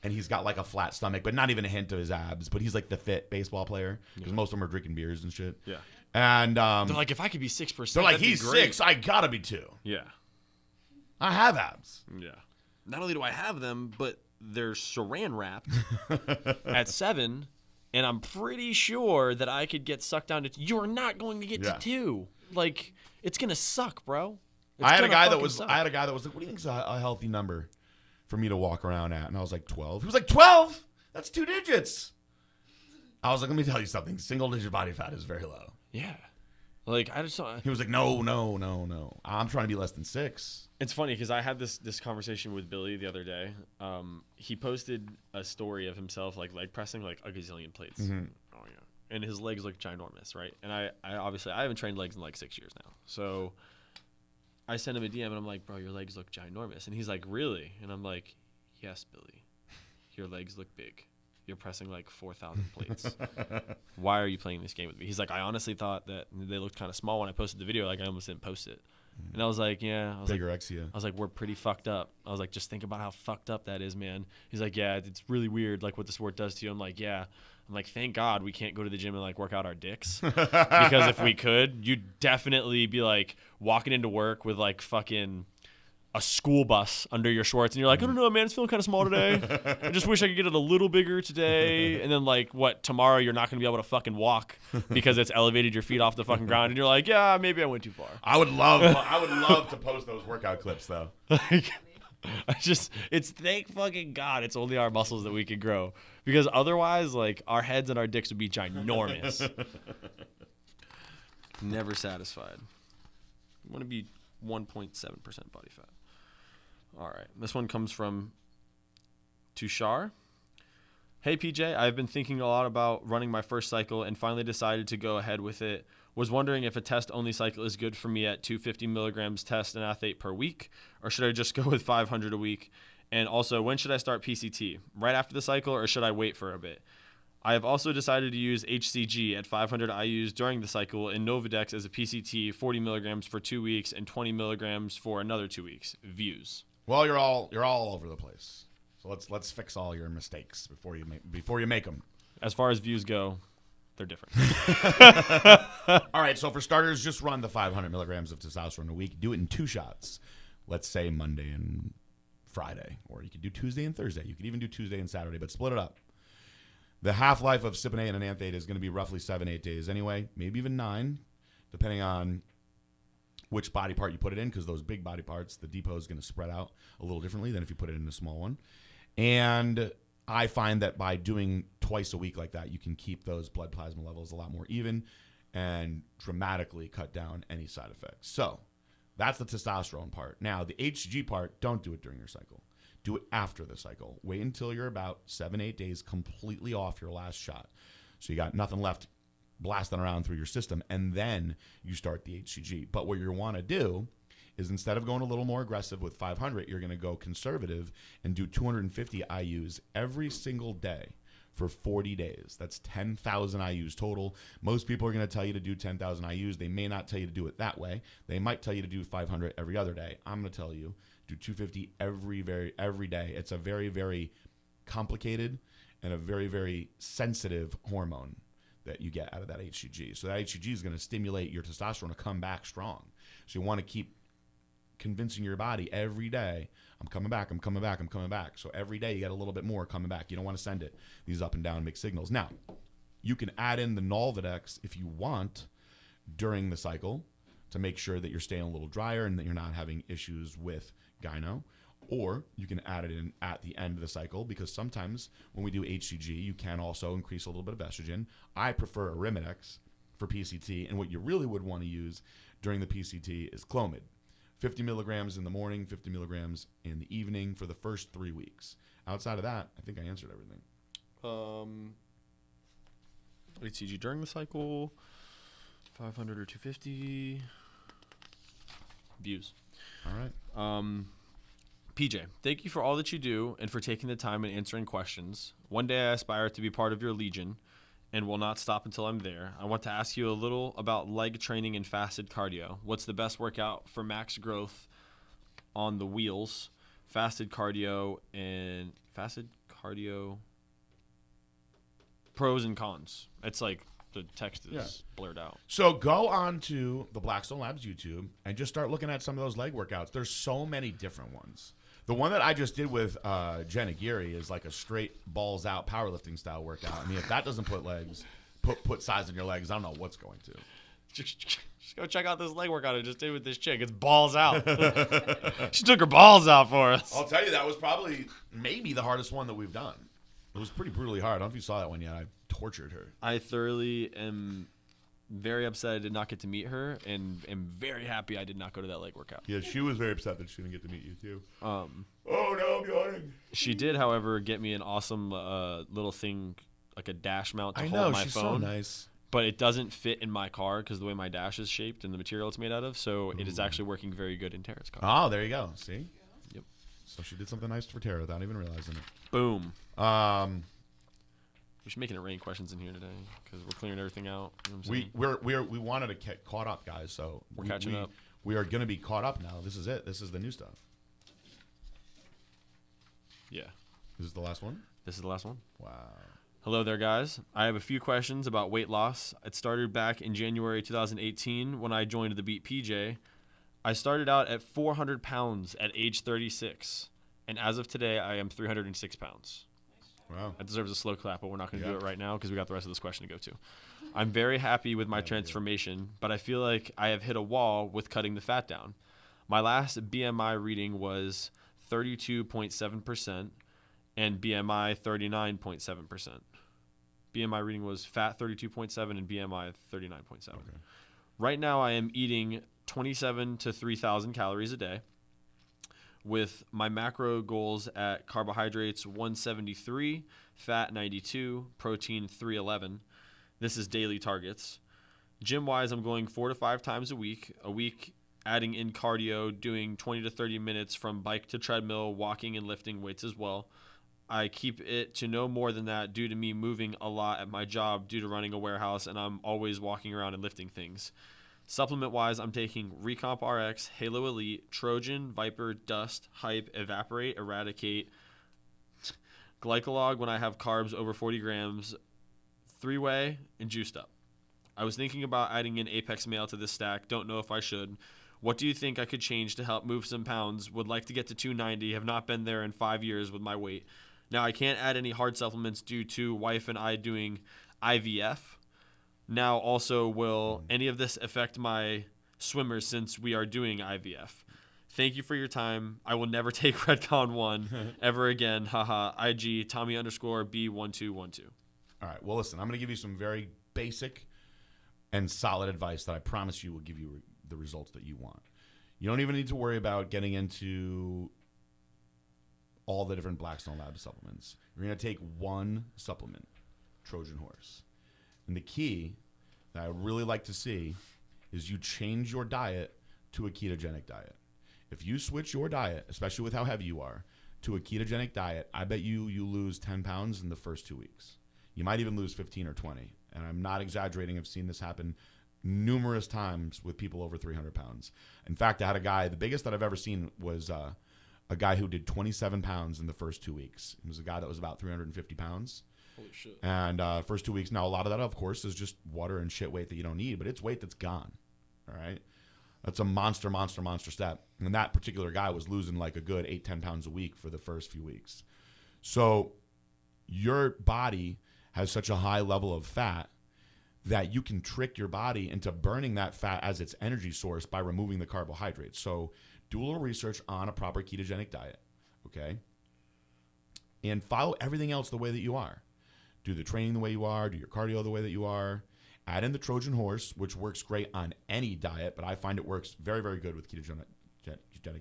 And he's got like a flat stomach, but not even a hint of his abs. But he's like the fit baseball player because most of them are drinking beers and shit. Yeah. And they're like, if I could be 6%, they're like, that'd be he's great. 6, I gotta be 2. Yeah. I have abs. Yeah. Not only do I have them, but they're saran wrapped at 7, and I'm pretty sure that I could get sucked down to. You're not going to get to 2. Like, it's gonna suck, bro. I had a guy that was like, "What do you think's a healthy number for me to walk around at?" And I was like, 12. He was like, 12? That's 2 digits. I was like, let me tell you something. Single digit body fat is very low. Yeah. Like, I just saw. He was like, no. I'm trying to be less than 6. It's funny because I had this conversation with Billy the other day. He posted a story of himself like leg pressing like a gazillion plates. Mm-hmm. Oh yeah. And his legs look ginormous, right? And I obviously I haven't trained legs in like 6 years now. So I sent him a DM and I'm like, bro, your legs look ginormous. And he's like, really? And I'm like, yes, Billy. Your legs look big. You're pressing like 4,000 plates. Why are you playing this game with me? He's like, I honestly thought that they looked kind of small when I posted the video. Like, I almost didn't post it. And I was like, yeah. I was Bigorexia. I was like, we're pretty fucked up. I was like, just think about how fucked up that is, man. He's like, yeah, it's really weird, like, what the sport does to you. I'm like, yeah. I'm like, thank God we can't go to the gym and, like, work out our dicks. Because if we could, you'd definitely be, like, walking into work with, like, fucking a school bus under your shorts. And you're like, I don't know, man, it's feeling kind of small today. I just wish I could get it a little bigger today. And then, like, what, tomorrow you're not going to be able to fucking walk because it's elevated your feet off the fucking ground. And you're like, yeah, maybe I went too far. I would love to post those workout clips, though. It's thank fucking God it's only our muscles that we can grow, because otherwise, like, our heads and our dicks would be ginormous. Never satisfied. I want to be 1.7% body fat. All right, this one comes from Tushar. Hey PJ, I've been thinking a lot about running my first cycle and finally decided to go ahead with it. Was wondering if a test-only cycle is good for me at 250 milligrams test and athate per week, or should I just go with 500 a week? And also, when should I start PCT? Right after the cycle, or should I wait for a bit? I have also decided to use HCG at 500 IUs during the cycle and Novadex as a PCT, 40 milligrams for 2 weeks and 20 milligrams for another 2 weeks. Views. Well, you're all over the place. So let's fix all your mistakes before you make them. As far as views go, they're different. All right, so for starters, just run the 500 milligrams of testosterone a week. Do it in 2 shots. Let's say Monday and Friday, or you could do Tuesday and Thursday. You could even do Tuesday and Saturday, but split it up. The half-life of cypionate and anthate is going to be roughly 7-8 days anyway, maybe even 9, depending on which body part you put it in, because those big body parts, the depot is going to spread out a little differently than if you put it in a small one. And I find that by doing twice a week like that, you can keep those blood plasma levels a lot more even and dramatically cut down any side effects. So that's the testosterone part. Now, the HCG part, don't do it during your cycle. Do it after the cycle. Wait until you're about 7-8 days completely off your last shot. So you got nothing left blasting around through your system, and then you start the HCG. But what you want to do is instead of going a little more aggressive with 500, you're going to go conservative and do 250 IUs every single day for 40 days. That's 10,000 IUs total. Most people are going to tell you to do 10,000 IUs. They may not tell you to do it that way. They might tell you to do 500 every other day. I'm going to tell you, do 250 every day. It's a very, very complicated and a very, very sensitive hormone that you get out of that HCG. So that HCG is going to stimulate your testosterone to come back strong. So you want to keep convincing your body every day, I'm coming back, I'm coming back, I'm coming back. So every day you get a little bit more coming back. You don't want to send it these up and down mixed signals. Now, you can add in the Nolvadex if you want during the cycle to make sure that you're staying a little drier and that you're not having issues with gyno. Or you can add it in at the end of the cycle, because sometimes when we do HCG, you can also increase a little bit of estrogen. I prefer Arimidex for PCT, and what you really would want to use during the PCT is Clomid. 50 milligrams in the morning, 50 milligrams in the evening for the first 3 weeks. Outside of that, I think I answered everything. HCG during the cycle, 500 or 250 views. All right. PJ, thank you for all that you do and for taking the time and answering questions. One day I aspire to be part of your legion and will not stop until I'm there. I want to ask you a little about leg training and fasted cardio. What's the best workout for max growth on the wheels? Fasted cardio pros and cons. It's like the text is blurred out. So go on to the Blackstone Labs YouTube and just start looking at some of those leg workouts. There's so many different ones. The one that I just did with Jen Aguirre is like a straight balls out powerlifting style workout. I mean, if that doesn't put size in your legs, I don't know what's going to. Just go check out this leg workout I just did with this chick. It's balls out. She took her balls out for us. I'll tell you, that was probably maybe the hardest one that we've done. It was pretty brutally hard. I don't know if you saw that one yet. I tortured her. I thoroughly am very upset I did not get to meet her, and am very happy I did not go to that leg workout. Yeah, she was very upset that she didn't get to meet you too. Oh no, I'm yawning. She did, however, get me an awesome little thing, like a dash mount to hold my she's phone. So nice. But it doesn't fit in my car because the way my dash is shaped and the material it's made out of. So it is actually working very good in Tara's car. Oh, there you go. See? Yep. So she did something nice for Tara without even realizing it. Boom. We should make it rain questions in here today because we're clearing everything out. You know what we wanted to get caught up, guys. So we're catching up. We are going to be caught up now. This is it. This is the new stuff. Yeah. This is the last one? This is the last one. Wow. Hello there, guys. I have a few questions about weight loss. It started back in January 2018 when I joined the Beat PJ. I started out at 400 pounds at age 36, and as of today, I am 306 pounds. Wow. That deserves a slow clap, but we're not going to do it right now because we got the rest of this question to go to. I'm very happy with my transformation, but I feel like I have hit a wall with cutting the fat down. My last BMI reading was 32.7% and BMI 39.7%. BMI reading was fat 32.7 and BMI 39.7. Okay. Right now I am eating 27 to 3,000 calories a day with my macro goals at carbohydrates 173, fat 92, protein 311. This is daily targets. Gym-wise, I'm going 4 to 5 times a week adding in cardio, doing 20 to 30 minutes from bike to treadmill, walking and lifting weights as well. I keep it to no more than that due to me moving a lot at my job due to running a warehouse, and I'm always walking around and lifting things. Supplement-wise, I'm taking Recomp RX, Halo Elite, Trojan, Viper, Dust, Hype, Evaporate, Eradicate, Glycolog when I have carbs over 40 grams, 3-Way, and Juiced Up. I was thinking about adding in Apex Male to this stack. Don't know if I should. What do you think I could change to help move some pounds? Would like to get to 290. Have not been there in 5 years with my weight. Now, I can't add any hard supplements due to wife and I doing IVF. Now, also, will any of this affect my swimmers since we are doing IVF? Thank you for your time. I will never take Redcon 1 ever again. Haha. IG Tommy_B1212. All right. Well, listen, I'm going to give you some very basic and solid advice that I promise you will give you the results that you want. You don't even need to worry about getting into all the different Blackstone Lab supplements. You're going to take one supplement, Trojan Horse. And the key that I would really like to see is you change your diet to a ketogenic diet. If you switch your diet, especially with how heavy you are, to a ketogenic diet, I bet you lose 10 pounds in the first 2 weeks. You might even lose 15 or 20. And I'm not exaggerating. I've seen this happen numerous times with people over 300 pounds. In fact, I had a guy, the biggest that I've ever seen was a guy who did 27 pounds in the first 2 weeks. It was a guy that was about 350 pounds. Holy shit. And first 2 weeks, now a lot of that, of course, is just water and shit weight that you don't need, but it's weight that's gone. All right? That's a monster step. And that particular guy was losing like a good 8-10 pounds a week for the first few weeks. So your body has such a high level of fat that you can trick your body into burning that fat as its energy source by removing the carbohydrates. So do a little research on a proper ketogenic diet, okay? And follow everything else the way that you are. Do the training the way you are. Do your cardio the way that you are. Add in the Trojan horse, which works great on any diet, but I find it works very, very good with ketogenic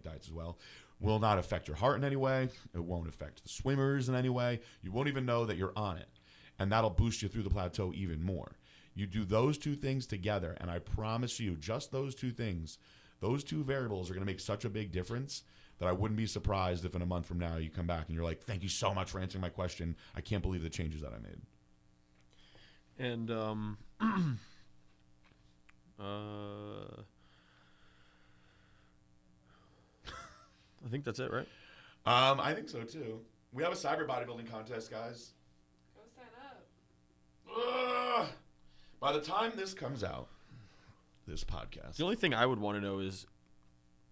diets as well. Will not affect your heart in any way. It won't affect the swimmers in any way. You won't even know that you're on it. And that'll boost you through the plateau even more. You do those two things together, and I promise you, just those two things, those two variables are going to make such a big difference that I wouldn't be surprised if in a month from now you come back and you're like, thank you so much for answering my question. I can't believe the changes that I made. And I think that's it, right? I think so too. We have a cyber bodybuilding contest, guys. Go sign up. By the time this comes out, this podcast. The only thing I would want to know is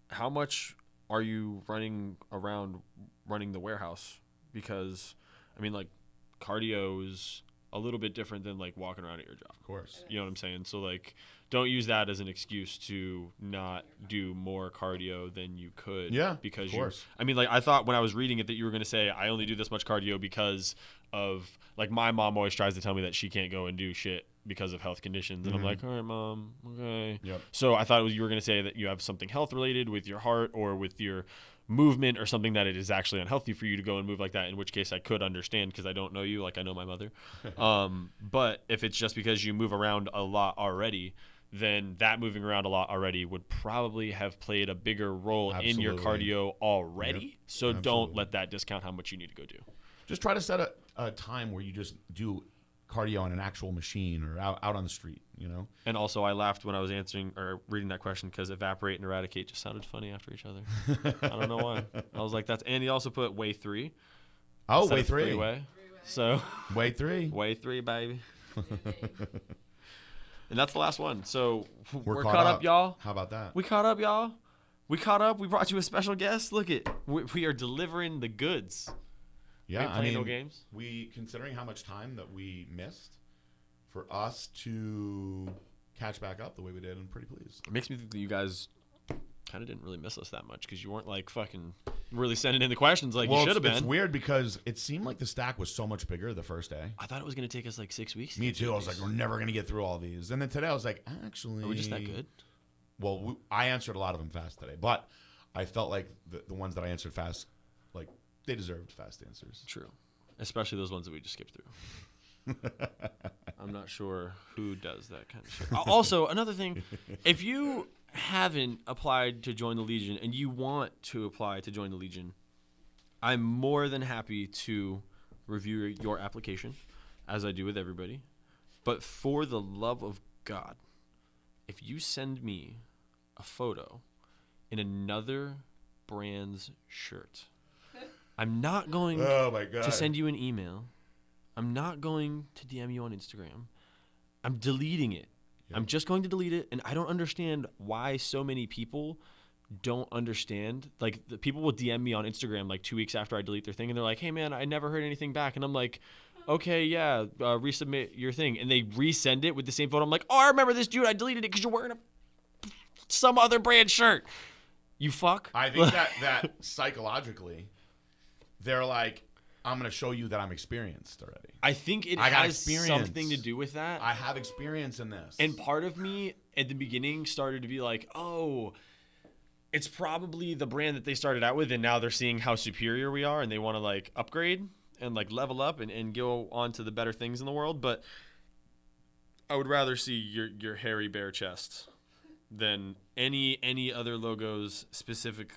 how much are you running around running the warehouse? Because, I mean, like, cardio is a little bit different than, like, walking around at your job. Of course. You know what I'm saying? So, like, don't use that as an excuse to not do more cardio than you could. Yeah, because of course. I mean, like, I thought when I was reading it that you were going to say, I only do this much cardio because of, like, my mom always tries to tell me that she can't go and do shit because of health conditions. And I'm like, all right, Mom, okay. Yep. So I thought you were going to say that you have something health related with your heart or with your movement or something that it is actually unhealthy for you to go and move like that, in which case I could understand because I don't know you like I know my mother. But if it's just because you move around a lot already, then that moving around a lot already would probably have played a bigger role in your cardio already. Yep. So don't let that discount how much you need to go do. Just try to set a time where you just do cardio on an actual machine or out on the street, you know? And also I laughed when I was answering or reading that question because evaporate and eradicate just sounded funny after each other. I don't know why. I was like, that's, and he also put way 3. Oh, way 3. Three-way. So way 3. Way 3, baby. And that's the last one. So we're caught up, y'all. How about that? We caught up, y'all. We caught up. We brought you a special guest. Look it. We are delivering the goods. Yeah, I mean, no games. We, considering how much time that we missed, for us to catch back up the way we did, I'm pretty pleased. It makes me think that you guys kind of didn't really miss us that much because you weren't like fucking really sending in the questions like you should have been. It's weird because it seemed like the stack was so much bigger the first day. I thought it was going to take us like 6 weeks. Me too. I was like, we're never going to get through all these. And then today I was like, actually. Are we just that good? Well, I answered a lot of them fast today, but I felt like the ones that I answered fast, like, they deserved fast answers. True. Especially those ones that we just skipped through. I'm not sure who does that kind of shit. Also, another thing, if you haven't applied to join the Legion and you want to apply to join the Legion, I'm more than happy to review your application, as I do with everybody. But for the love of God, if you send me a photo in another brand's shirt, I'm not going to send you an email. I'm not going to DM you on Instagram. I'm deleting it. Yep. I'm just going to delete it. And I don't understand why so many people don't understand. Like, the people will DM me on Instagram like 2 weeks after I delete their thing. And they're like, hey, man, I never heard anything back. And I'm like, okay, yeah, resubmit your thing. And they resend it with the same photo. I'm like, oh, I remember this dude. I deleted it because you're wearing some other brand shirt. You fuck. I think that psychologically, they're like, I'm going to show you that I'm experienced already. I think it has something to do with that. I have experience in this. And part of me at the beginning started to be like, oh, it's probably the brand that they started out with, and now they're seeing how superior we are, and they want to like upgrade and like level up and go on to the better things in the world. But I would rather see your hairy bare chest than any other logos. Specific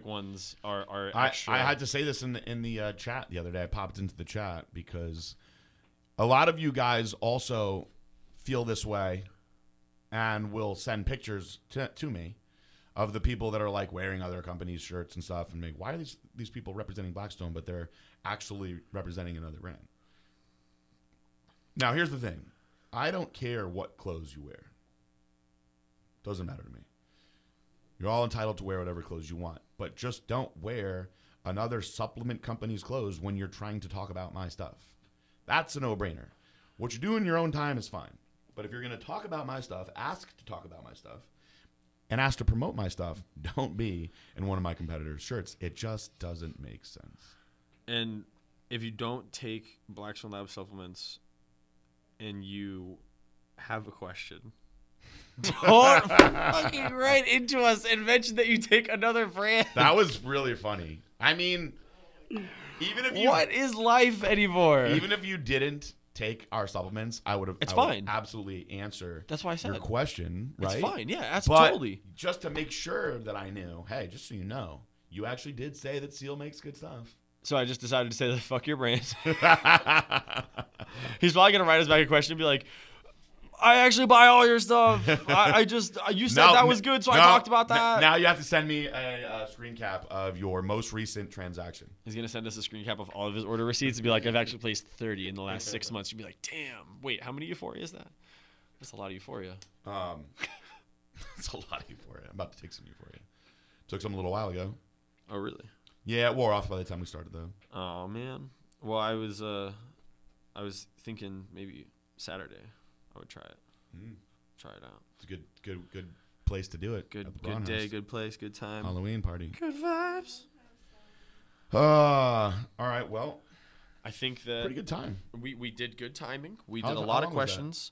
ones are extra. I had to say this in the chat the other day. I popped into the chat because a lot of you guys also feel this way and will send pictures to me of the people that are like wearing other companies' shirts and stuff, and why are these people representing Blackstone, but they're actually representing another brand? Now, here's the thing. I don't care what clothes you wear. Doesn't matter to me. You're all entitled to wear whatever clothes you want, but just don't wear another supplement company's clothes when you're trying to talk about my stuff. That's a no-brainer. What you do in your own time is fine, but if you're going to talk about my stuff, ask to talk about my stuff, and ask to promote my stuff, don't be in one of my competitors' shirts. It just doesn't make sense. And if you don't take Blackstone Lab supplements and you have a question, don't fucking write into us and mention that you take another brand. That was really funny. I mean, even if you... What is life anymore? Even if you didn't take our supplements, I would have... It's I would fine. Absolutely answer That's why I said your question, right? It's fine. Yeah, that's But totally. just to make sure that I knew, hey, just so you know, you actually did say that Seal makes good stuff. So I just decided to say, fuck your brand. He's probably going to write us back a question and be like, I actually buy all your stuff. You said that was good, so I talked about that. Now you have to send me a screen cap of your most recent transaction. He's going to send us a screen cap of all of his order receipts and be like, I've actually placed 30 in the last 6 months. You'd be like, damn, wait, how many Euphoria is that? That's a lot of Euphoria. It's a lot of Euphoria. I'm about to take some Euphoria. Took some a little while ago. Oh, really? Yeah, it wore off by the time we started, though. Oh, man. Well, I was thinking maybe Saturday I would try it. Try it out. It's a good place to do it. Good Braun day, House. good place, good time. Halloween party. Good vibes. All right, well, I think that pretty good time. We did good timing. We How did a long lot of was that? questions.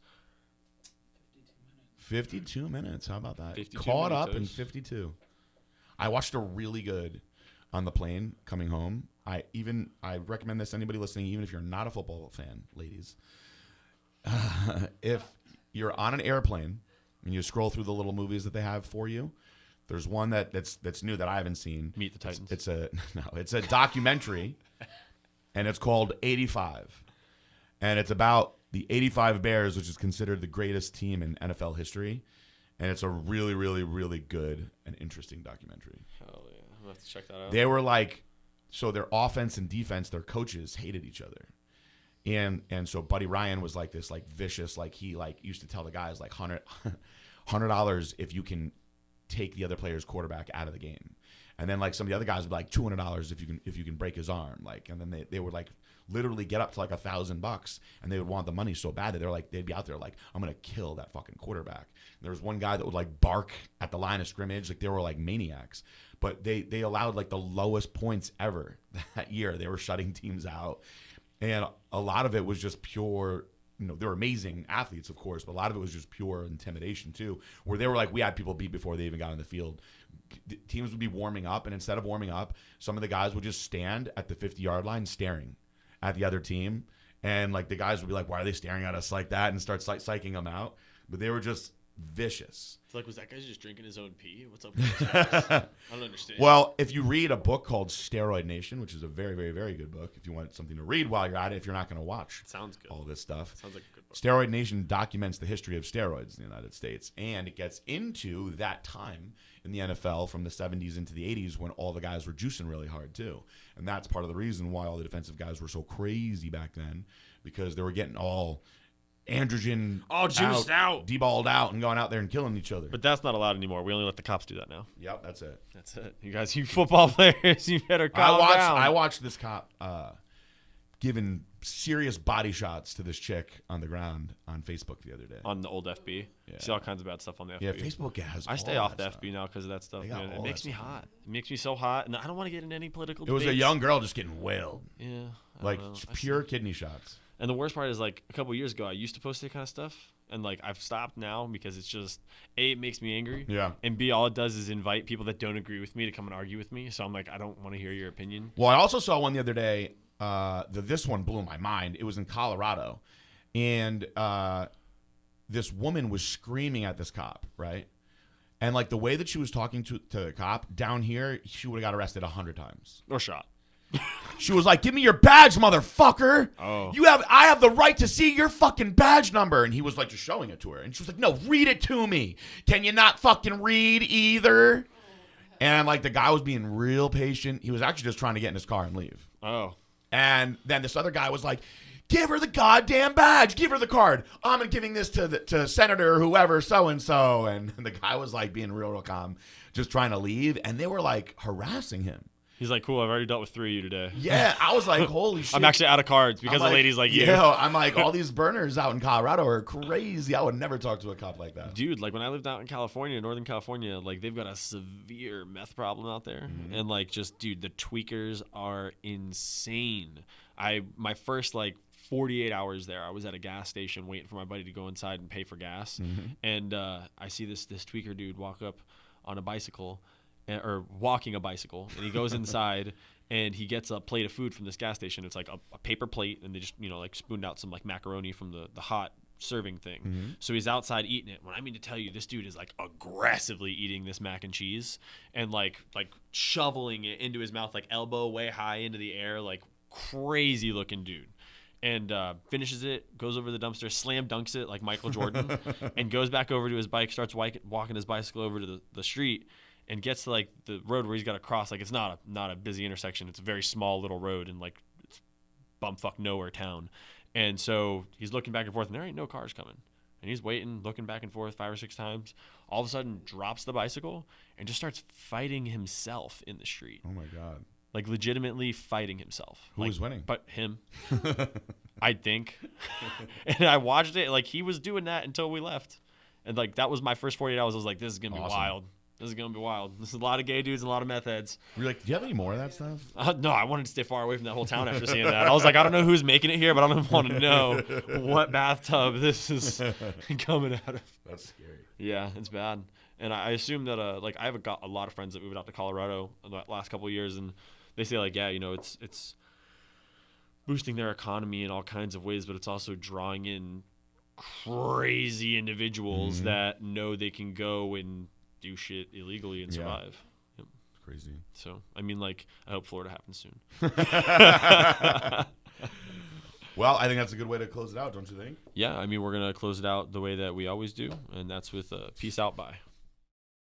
52 minutes. How about that? 52 Caught up in minutos. 52. I watched a really good on the plane coming home. I recommend this to anybody listening, even if you're not a football fan, ladies. If you're on an airplane and you scroll through the little movies that they have for you, there's one that's new that I haven't seen. Meet the Titans. It's a documentary, and it's called 85, and it's about the 85 Bears, which is considered the greatest team in NFL history, and it's a really, really, really good and interesting documentary. Hell yeah, I'm gonna have to check that out. They were like, so their offense and defense, their coaches hated each other. And so Buddy Ryan was like this, like vicious, like he like used to tell the guys like $100 if you can take the other player's quarterback out of the game, and then like some of the other guys would be like $200 if you can break his arm, like, and then they would like literally get up to like $1,000, and they would want the money so bad that they'd be out there like, I'm gonna kill that fucking quarterback. And there was one guy that would like bark at the line of scrimmage like they were like maniacs, but they allowed like the lowest points ever that year. They were shutting teams out. And a lot of it was just pure, they were amazing athletes, of course, but a lot of it was just pure intimidation, too, where they were like, we had people beat before they even got on the field. Teams would be warming up, and instead of warming up, some of the guys would just stand at the 50-yard line staring at the other team. And, like, the guys would be like, why are they staring at us like that? And start psyching them out. But they were just vicious. It's like, was that guy just drinking his own pee? What's up with this guys? I don't understand. Well, if you read a book called Steroid Nation, which is a very, very, very good book, if you want something to read while you're at it, if you're not going to watch Sounds good. all this stuff. Sounds like a good book. Steroid Nation documents the history of steroids in the United States, and it gets into that time in the NFL from the 70s into the 80s when all the guys were juicing really hard, too. And that's part of the reason why all the defensive guys were so crazy back then, because they were getting all androgen all juiced out, deballed out, and going out there and killing each other. But that's not allowed anymore. We only let the cops do that now. Yep, that's it. That's it. You guys, you football players, you better calm down. I watched this cop giving serious body shots to this chick on the ground on Facebook the other day. On the old FB. Yeah. See all kinds of bad stuff on the FB. Yeah, Facebook has I stay all off the that stuff. FB now because of that stuff. They got Man. It all makes that me stuff. hot. It makes me so hot. And I don't want to get in any political It was a debates. young girl just getting wailed. Yeah. I Like don't know. pure kidney shots. And the worst part is, like, a couple years ago, I used to post that kind of stuff. And, like, I've stopped now because it's just, A, it makes me angry. Yeah. And B, all it does is invite people that don't agree with me to come and argue with me. So I'm like, I don't want to hear your opinion. Well, I also saw one the other day. This one blew my mind. It was in Colorado. And this woman was screaming at this cop, right? And like the way that she was talking to the cop down here, she would have got arrested 100 times. Or shot. She was like, "Give me your badge, motherfucker. Oh. I have the right to see your fucking badge number." And he was like just showing it to her. And she was like, "No, read it to me. Can you not fucking read either?" And like the guy was being real patient. He was actually just trying to get in his car and leave. Oh. And then this other guy was like, "Give her the goddamn badge. Give her the card. I'm giving this to Senator whoever so-and-so." And the guy was like being real calm, just trying to leave. And they were like harassing him. He's like, cool, I've already dealt with 3 of you today. Yeah, I was like, holy shit. I'm actually out of cards because of ladies like you. Yeah, I'm like, all these burners out in Colorado are crazy. I would never talk to a cop like that. Dude, like when I lived out in California, Northern California, like they've got a severe meth problem out there. Mm-hmm. And like just, dude, the tweakers are insane. My first like 48 hours there, I was at a gas station waiting for my buddy to go inside and pay for gas. Mm-hmm. And I see this tweaker dude walk up on a bicycle, or walking a bicycle, and he goes inside and he gets a plate of food from this gas station. It's like a paper plate, and they just, like spooned out some like macaroni from the hot serving thing. Mm-hmm. So he's outside eating it. When I mean to tell you, this dude is like aggressively eating this mac and cheese and like shoveling it into his mouth, like elbow way high into the air, like crazy looking dude. And finishes it, goes over the dumpster, slam dunks it like Michael Jordan, and goes back over to his bike, starts walking his bicycle over to the street, and gets to like the road where he's got to cross. Like it's not a busy intersection. It's a very small little road in like it's bumfuck nowhere town. And so he's looking back and forth, and there ain't no cars coming. And he's waiting, looking back and forth 5 or 6 times. All of a sudden, drops the bicycle and just starts fighting himself in the street. Oh my God. Like legitimately fighting himself. Who was winning? But him. I think. And I watched it. Like he was doing that until we left. And like that was my first 48 hours. I was like, this is going to be wild. This is going to be wild. This is a lot of gay dudes and a lot of meth heads. You're like, do you have any more of that stuff? No, I wanted to stay far away from that whole town after seeing that. I was like, I don't know who's making it here, but I don't want to know what bathtub this is coming out of. That's scary. Yeah, it's bad. And I assume that, like, I've got a lot of friends that moved out to Colorado in the last couple of years, and they say, like, yeah, it's boosting their economy in all kinds of ways, but it's also drawing in crazy individuals that know they can go and do shit illegally and survive. Yep. Crazy. So, I mean, like, I hope Florida happens soon. Well, I think that's a good way to close it out, don't you think? Yeah, I mean, we're going to close it out the way that we always do, and that's with peace out, bye.